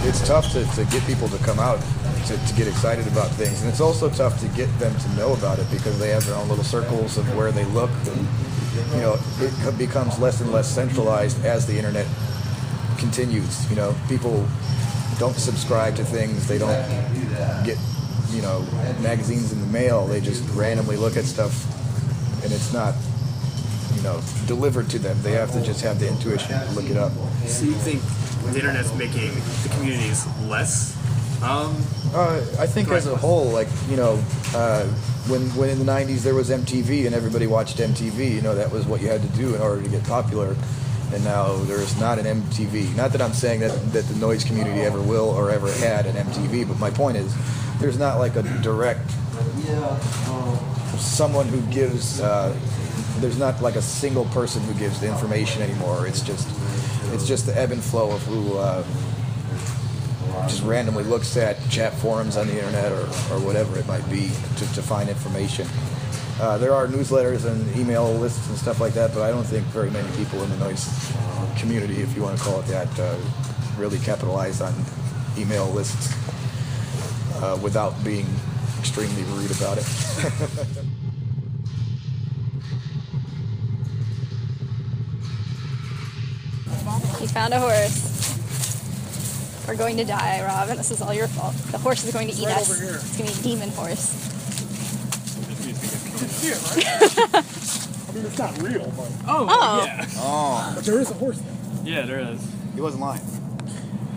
it's tough to get people to come out to get excited about things, and it's also tough to get them to know about it because they have their own little circles of where they look, and you know, it becomes less and less centralized as the internet continues. You know, people don't subscribe to things, they don't get, you know, magazines in the mail, they just randomly look at stuff, and it's not, you know, delivered to them. They have to just have the intuition to look it up. So you think the internet's making the communities less? I think as a whole, like, you know, when in the 90s there was MTV and everybody watched MTV, you know, that was what you had to do in order to get popular. And now there's not an MTV. Not that I'm saying that the noise community ever will or ever had an MTV, but my point is there's not like a direct someone who gives, there's not like a single person who gives the information anymore. It's just the ebb and flow of who just randomly looks at chat forums on the internet or whatever it might be to find information. There are newsletters and email lists and stuff like that, but I don't think very many people in the noise community, if you want to call it that, really capitalize on email lists without being extremely rude about it. You found a horse. We're going to die, Robin. This is all your fault. The horse is going to eat us. It's going to be a demon horse. You can see it, right? I mean, it's not real, but... Oh. Yeah. Oh. But there is a horse there. Yeah, there is. He wasn't lying.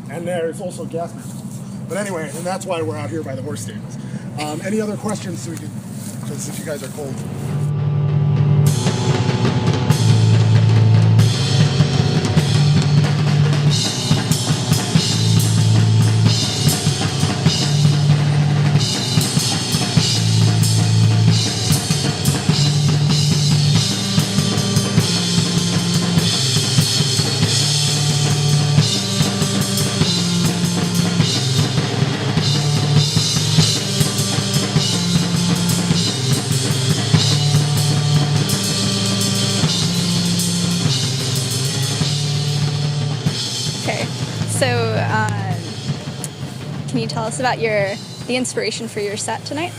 And there's also a gas mask. But anyway, and that's why we're out here by the horse stables. Any other questions so we can... Because if you guys are cold... Okay, so can you tell us about the inspiration for your set tonight?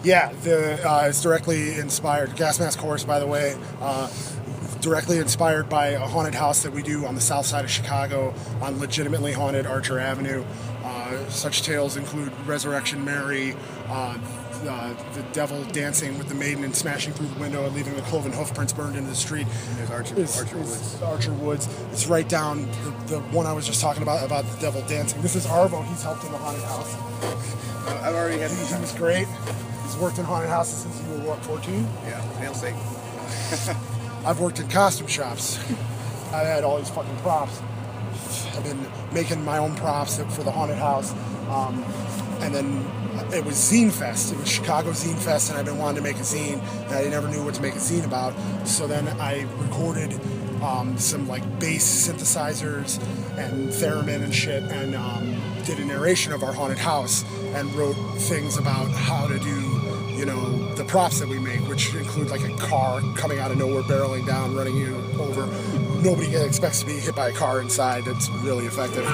Yeah, it's directly inspired. Gas mask horse, by the way, directly inspired by a haunted house that we do on the south side of Chicago on legitimately haunted Archer Avenue. Such tales include Resurrection Mary, the devil dancing with the maiden and smashing through the window and leaving the cloven hoof prints burned into the street. There's Archer Woods. Archer Woods. It's right down the one I was just talking about the devil dancing. This is Arvo. He's helped in the haunted house. I've already had He was great. He's worked in haunted houses since you were, what, 14? Yeah, nail safe. I've worked in costume shops. I had all these fucking props. I've been making my own props for the haunted house. And then it was Zine Fest. It was Chicago Zine Fest, and I've been wanting to make a zine, and I never knew what to make a zine about. So then I recorded some like bass synthesizers and theremin and shit, and did a narration of our haunted house and wrote things about how to do, you know, the props that we make, which include like a car coming out of nowhere, barreling down, running you over. Nobody expects to be hit by a car inside. It's really effective.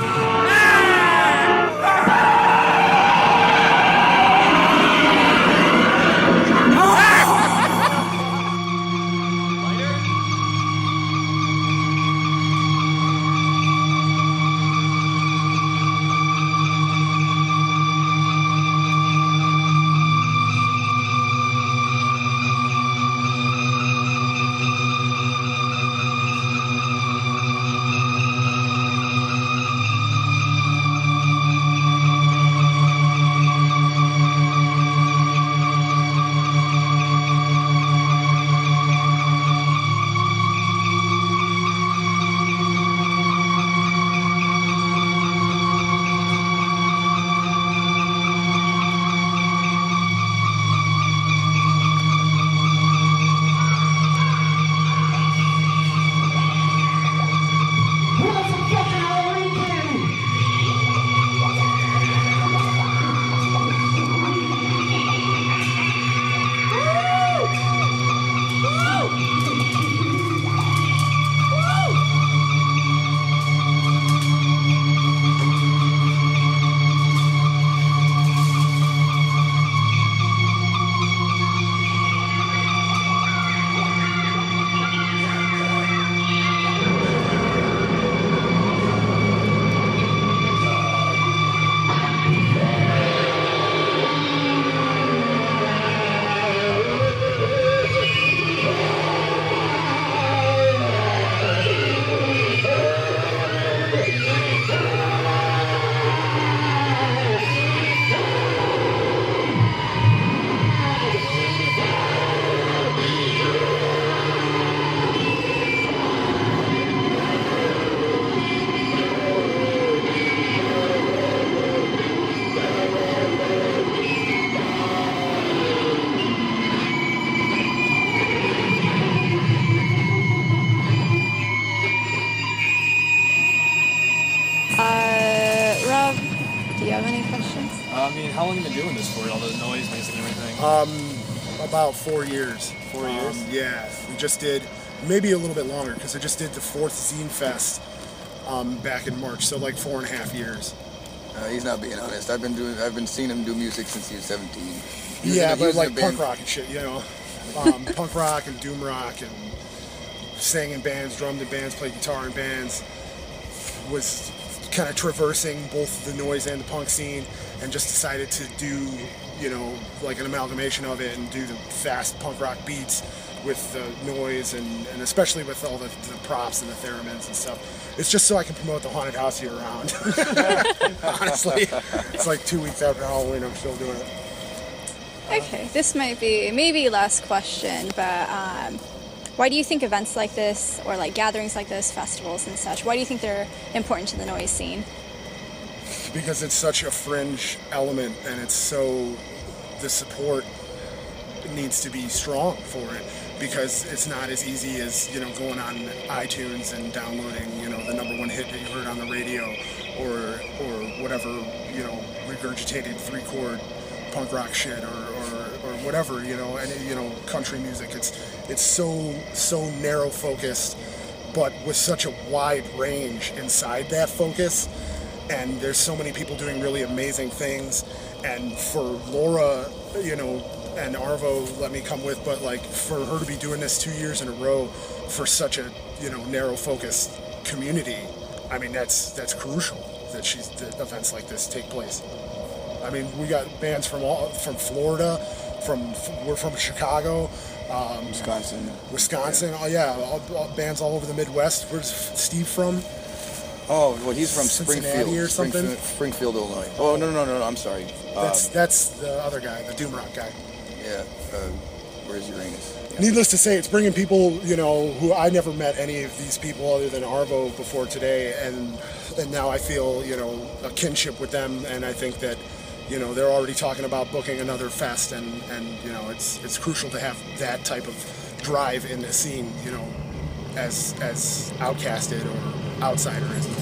I mean, how long have you been doing this for? All the noise, music, and everything? About 4 years. 4 years? Yeah, we just did, maybe a little bit longer, because I just did the 4th Zine Fest back in March, so like 4.5 years. He's not being honest. I've been seeing him do music since he was 17. Yeah, but like punk rock and shit, you know. Punk rock and doom rock and sang in bands, drummed in bands, played guitar in bands. Was kind of traversing both the noise and the punk scene, and just decided to do, you know, like an amalgamation of it and do the fast punk rock beats with the noise and especially with all the props and the theremins and stuff. It's just so I can promote the haunted house year round. Honestly, it's like 2 weeks after Halloween, I'm still doing it. Okay, this might be maybe last question, but why do you think events like this, or like gatherings like this, festivals and such, why do you think they're important to the noise scene? Because it's such a fringe element, and it's so, the support needs to be strong for it, because it's not as easy as, you know, going on iTunes and downloading, you know, the #1 hit that you heard on the radio, or whatever, you know, regurgitated 3-chord punk rock shit, or whatever, you know, and you know, country music. It's so narrow focused, but with such a wide range inside that focus, and there's so many people doing really amazing things. And for Laura, you know, and Arvo let me come with, but like for her to be doing this 2 years in a row for such a, you know, narrow focused community, I mean, that's crucial that events like this take place. I mean, we got bands from Florida, we're from Chicago, Wisconsin. Oh yeah, all bands all over the Midwest. Where's Steve from? Oh, well, he's from Cincinnati Springfield or something. Springfield, Illinois. Oh no, I'm sorry. That's the other guy, the doom rock guy. Yeah. Where's Uranus? Yeah. Needless to say, it's bringing people, you know, who I never met any of these people other than Arvo before today, and now I feel, you know, a kinship with them, and I think that, you know, they're already talking about booking another fest, and you know, it's crucial to have that type of drive in the scene, you know, as outcasted or outsider as noise.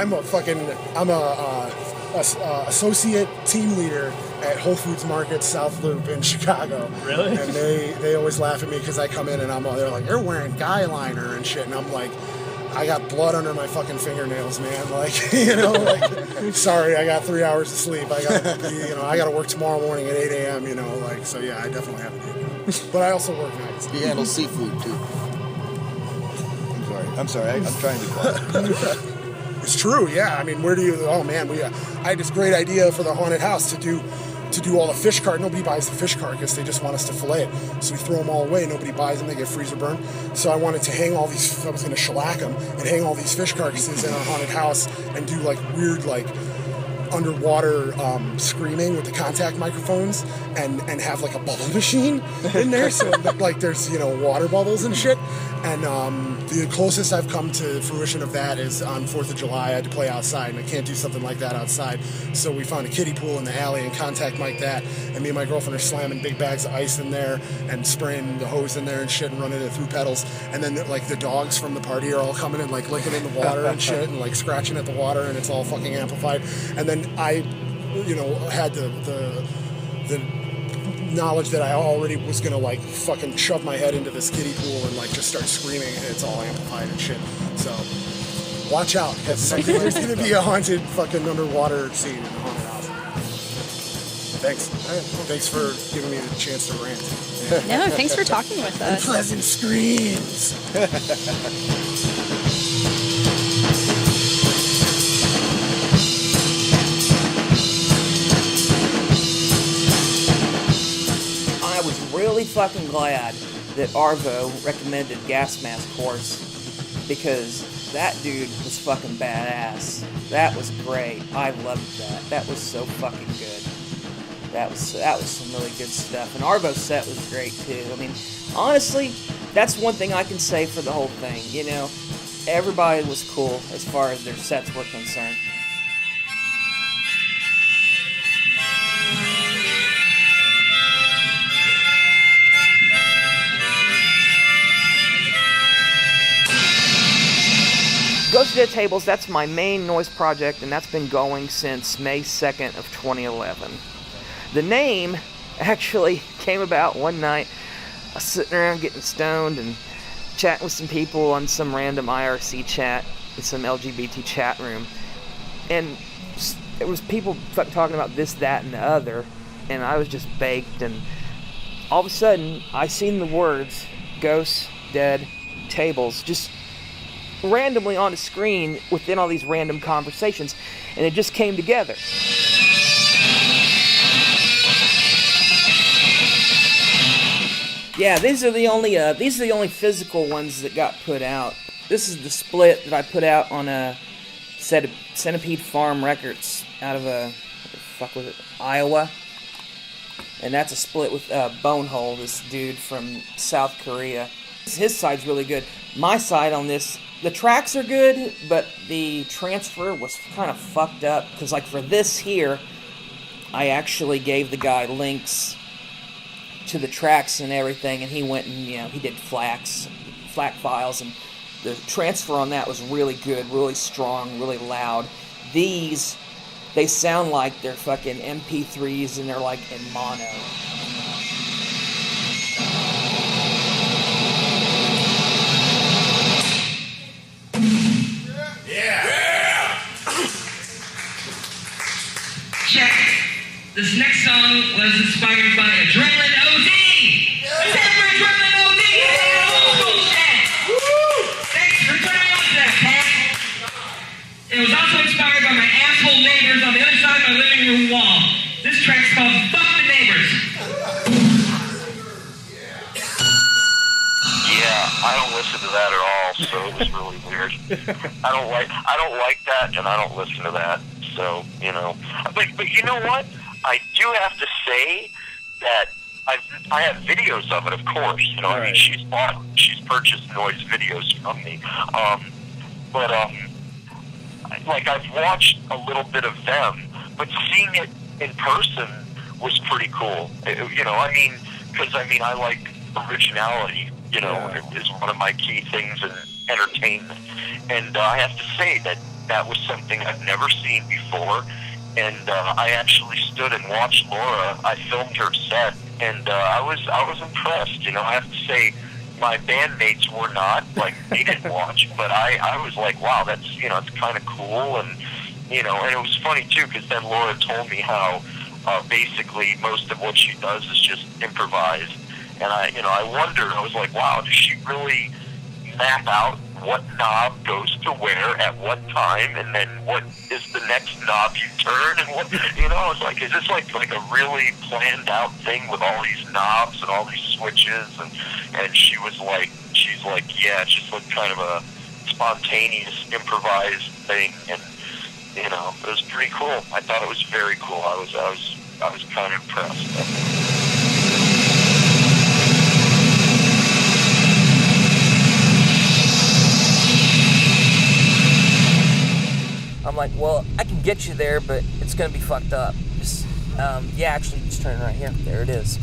I'm a associate team leader at Whole Foods Market South Loop in Chicago. Really? And they always laugh at me because I come in and they're like, you're wearing guy liner and shit, and I'm like, I got blood under my fucking fingernails, man. Like, sorry, I got 3 hours of sleep. I got to work tomorrow morning at 8 a.m. So yeah, I definitely have to do it. But I also work nights. He handles seafood too. I'm sorry. I'm trying to be quiet. It's true, yeah. I mean, where do you? Oh man, I had this great idea for the haunted house to do all the fish cart. Nobody buys the fish carcass; they just want us to fillet it. So we throw them all away. Nobody buys them; they get freezer burned. So I wanted to hang all these. I was going to shellac them and hang all these fish carcasses in our haunted house and do like weird underwater screaming with the contact microphones and have like a bubble machine in there, so like there's water bubbles and shit. And the closest I've come to fruition of that is on 4th of July. I had to play outside, and I can't do something like that outside. So we found a kiddie pool in the alley and contact mic that. And me and my girlfriend are slamming big bags of ice in there and spraying the hose in there and shit and running it through pedals. And then like the dogs from the party are all coming and like licking in the water and shit and like scratching at the water, and it's all fucking amplified. And then I, had the knowledge that I already was gonna like fucking shove my head into this kiddie pool and like just start screaming, and it's all amplified and shit. So watch out, because there's gonna be a haunted fucking underwater scene in the haunted house. Thanks for giving me the chance to rant. No, thanks for talking with us. Pleasant screams. I was really fucking glad that Arvo recommended Gas Mask Horse, because that dude was fucking badass. That was great. I loved that. That was so fucking good. That was some really good stuff. And Arvo's set was great too. I mean, honestly, that's one thing I can say for the whole thing. Everybody was cool as far as their sets were concerned. Ghost Dead Tables, that's my main noise project, and that's been going since May 2nd of 2011. The name actually came about one night. I was sitting around getting stoned and chatting with some people on some random IRC chat in some LGBT chat room. And there was people talking about this, that, and the other, and I was just baked, and all of a sudden, I seen the words Ghost Dead Tables just randomly on the screen within all these random conversations, and it just came together. Yeah, these are the only physical ones that got put out. This is the split that I put out on a Centipede Farm Records out of Iowa, and that's a split with Bonehole, this dude from South Korea. His side's really good. My side on this, the tracks are good, but the transfer was kind of fucked up, because like for this here, I actually gave the guy links to the tracks and everything, and he went and he did FLAC files, and the transfer on that was really good, really strong, really loud. These, they sound like they're fucking MP3s, and they're like in mono. Check. This next song was inspired by Adrenaline OD. Let's have it for Adrenaline OD. Thanks for putting me on to that, Pat. It was also inspired by my asshole neighbors on the other side of my living room wall. This track's called Fuck the Neighbors. Yeah, I don't listen to that at all, so it was really weird. I don't like that, and I don't listen to that. So, but you know what? I do have to say that I have videos of it, of course. I mean, she's purchased noise videos from me. Like I've watched a little bit of them, but seeing it in person was pretty cool. I mean, because I like originality. Is one of my key things in entertainment, and I have to say that that was something I've never seen before. And I actually stood and watched Laura. I filmed her set, and I was impressed. You know, I have to say, my bandmates were not, like, they didn't watch, but I was like, wow, that's, you know, it's kind of cool. And, you know, and it was funny too, because then Laura told me how basically most of what she does is just improvised. And I wondered, I was like, wow, does she really map out what knob goes to where at what time, and then what is the next knob you turn, and what, you know, I was like, is this like a really planned out thing with all these knobs and all these switches? And she's like, yeah, it's just like kind of a spontaneous, improvised thing, and, you know, it was pretty cool. I thought it was very cool. I was kind of impressed. I'm like, well, I can get you there, but it's gonna be fucked up. Just, actually, just turn right here. There it is.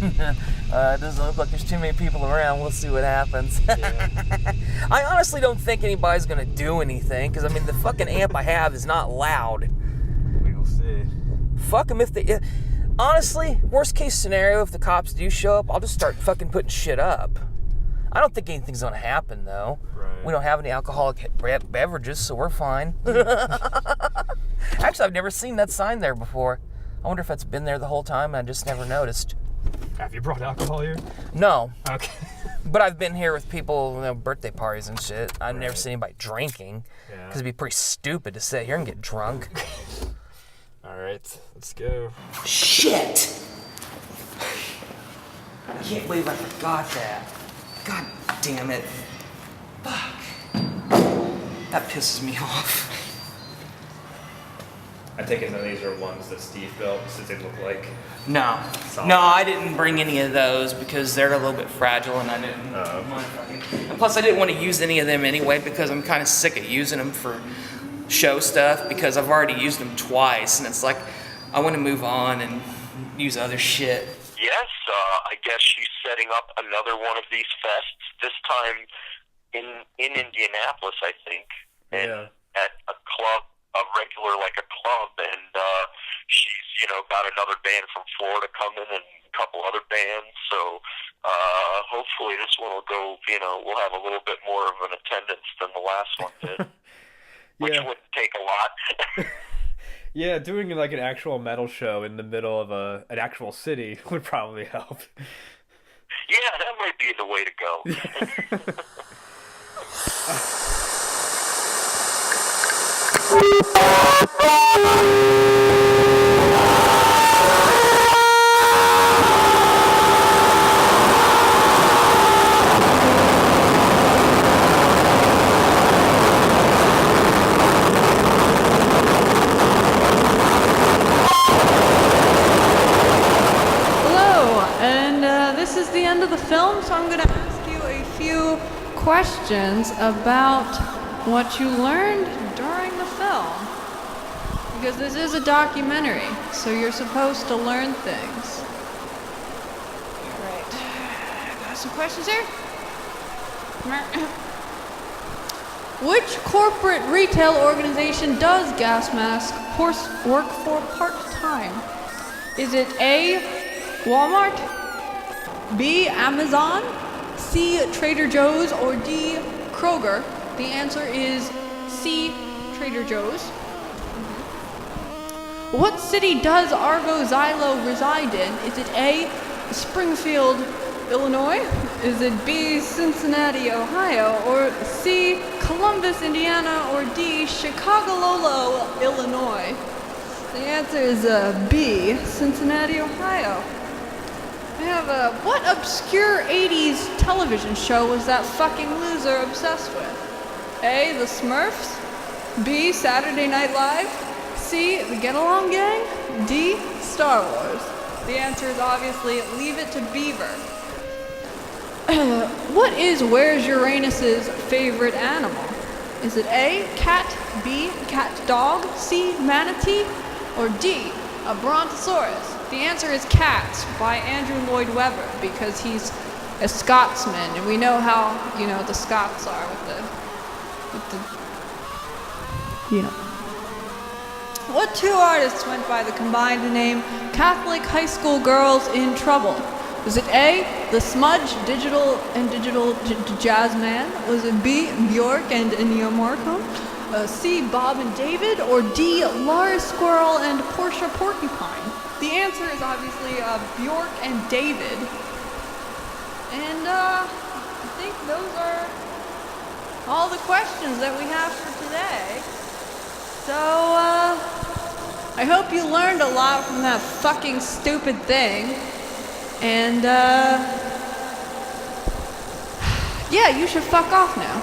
It doesn't look like there's too many people around. We'll see what happens. Yeah. I honestly don't think anybody's gonna do anything, because, I mean, the fucking amp I have is not loud. We'll see. Fuck them if they... Honestly, worst case scenario, if the cops do show up, I'll just start fucking putting shit up. I don't think anything's gonna happen, though. Right. We don't have any alcoholic beverages, so we're fine. Actually, I've never seen that sign there before. I wonder if it's been there the whole time and I just never noticed. Have you brought alcohol here? No. Okay. But I've been here with people, you know, birthday parties and shit. I've never seen anybody drinking. Yeah. Because it'd be pretty stupid to sit here and get drunk. All right, let's go. Shit! I can't believe I forgot that. God damn it. Fuck. That pisses me off. I take it none of these are ones that Steve built, since they look like... No. solid. No, I didn't bring any of those because they're a little bit fragile and I didn't want to and plus I didn't want to use any of them anyway because I'm kind of sick of using them for show stuff because I've already used them twice and it's like I want to move on and use other shit. Yes, I guess she's setting up another one of these fests, this time in Indianapolis, I think, and at a club, a regular, like a club, and she's, you know, got another band from Florida coming and a couple other bands, so hopefully this one will go, you know, we'll have a little bit more of an attendance than the last one did, which wouldn't take a lot. Yeah, doing like an actual metal show in the middle of an actual city would probably help. Yeah, that might be the way to go. This is the end of the film, so I'm going to ask you a few questions about what you learned during the film. Because this is a documentary, so you're supposed to learn things. Alright, got some questions here? Which corporate retail organization does Gas Mask work for part-time? Is it A, Walmart, B, Amazon, C, Trader Joe's, or D, Kroger? The answer is C, Trader Joe's. What city does Argo Zylo reside in? Is it A, Springfield, Illinois? Is it B, Cincinnati, Ohio? Or C, Columbus, Indiana? Or D, Chicago, Illinois? The answer is B, Cincinnati, Ohio. I have what obscure 80s television show was that fucking loser obsessed with? A, The Smurfs, B, Saturday Night Live, C, The Get Along Gang, D, Star Wars. The answer is obviously Leave It to Beaver. What is Where's Uranus's favorite animal? Is it A, cat, B, cat dog, C, manatee, or D, a brontosaurus? The answer is Cats by Andrew Lloyd Webber because he's a Scotsman and we know how, you know, the Scots are with the with the, you know. What two artists went by the combined name Catholic High School Girls in Trouble? Was it A, The Smudge, Digital Jazz Man? Was it B, Bjork and Ennio Morricone? C, Bob and David? Or D, Laura Squirrel and Portia Porcupine? The answer is obviously Bjork and David. And I think those are all the questions that we have for today. So, I hope you learned a lot from that fucking stupid thing. And, yeah, you should fuck off now.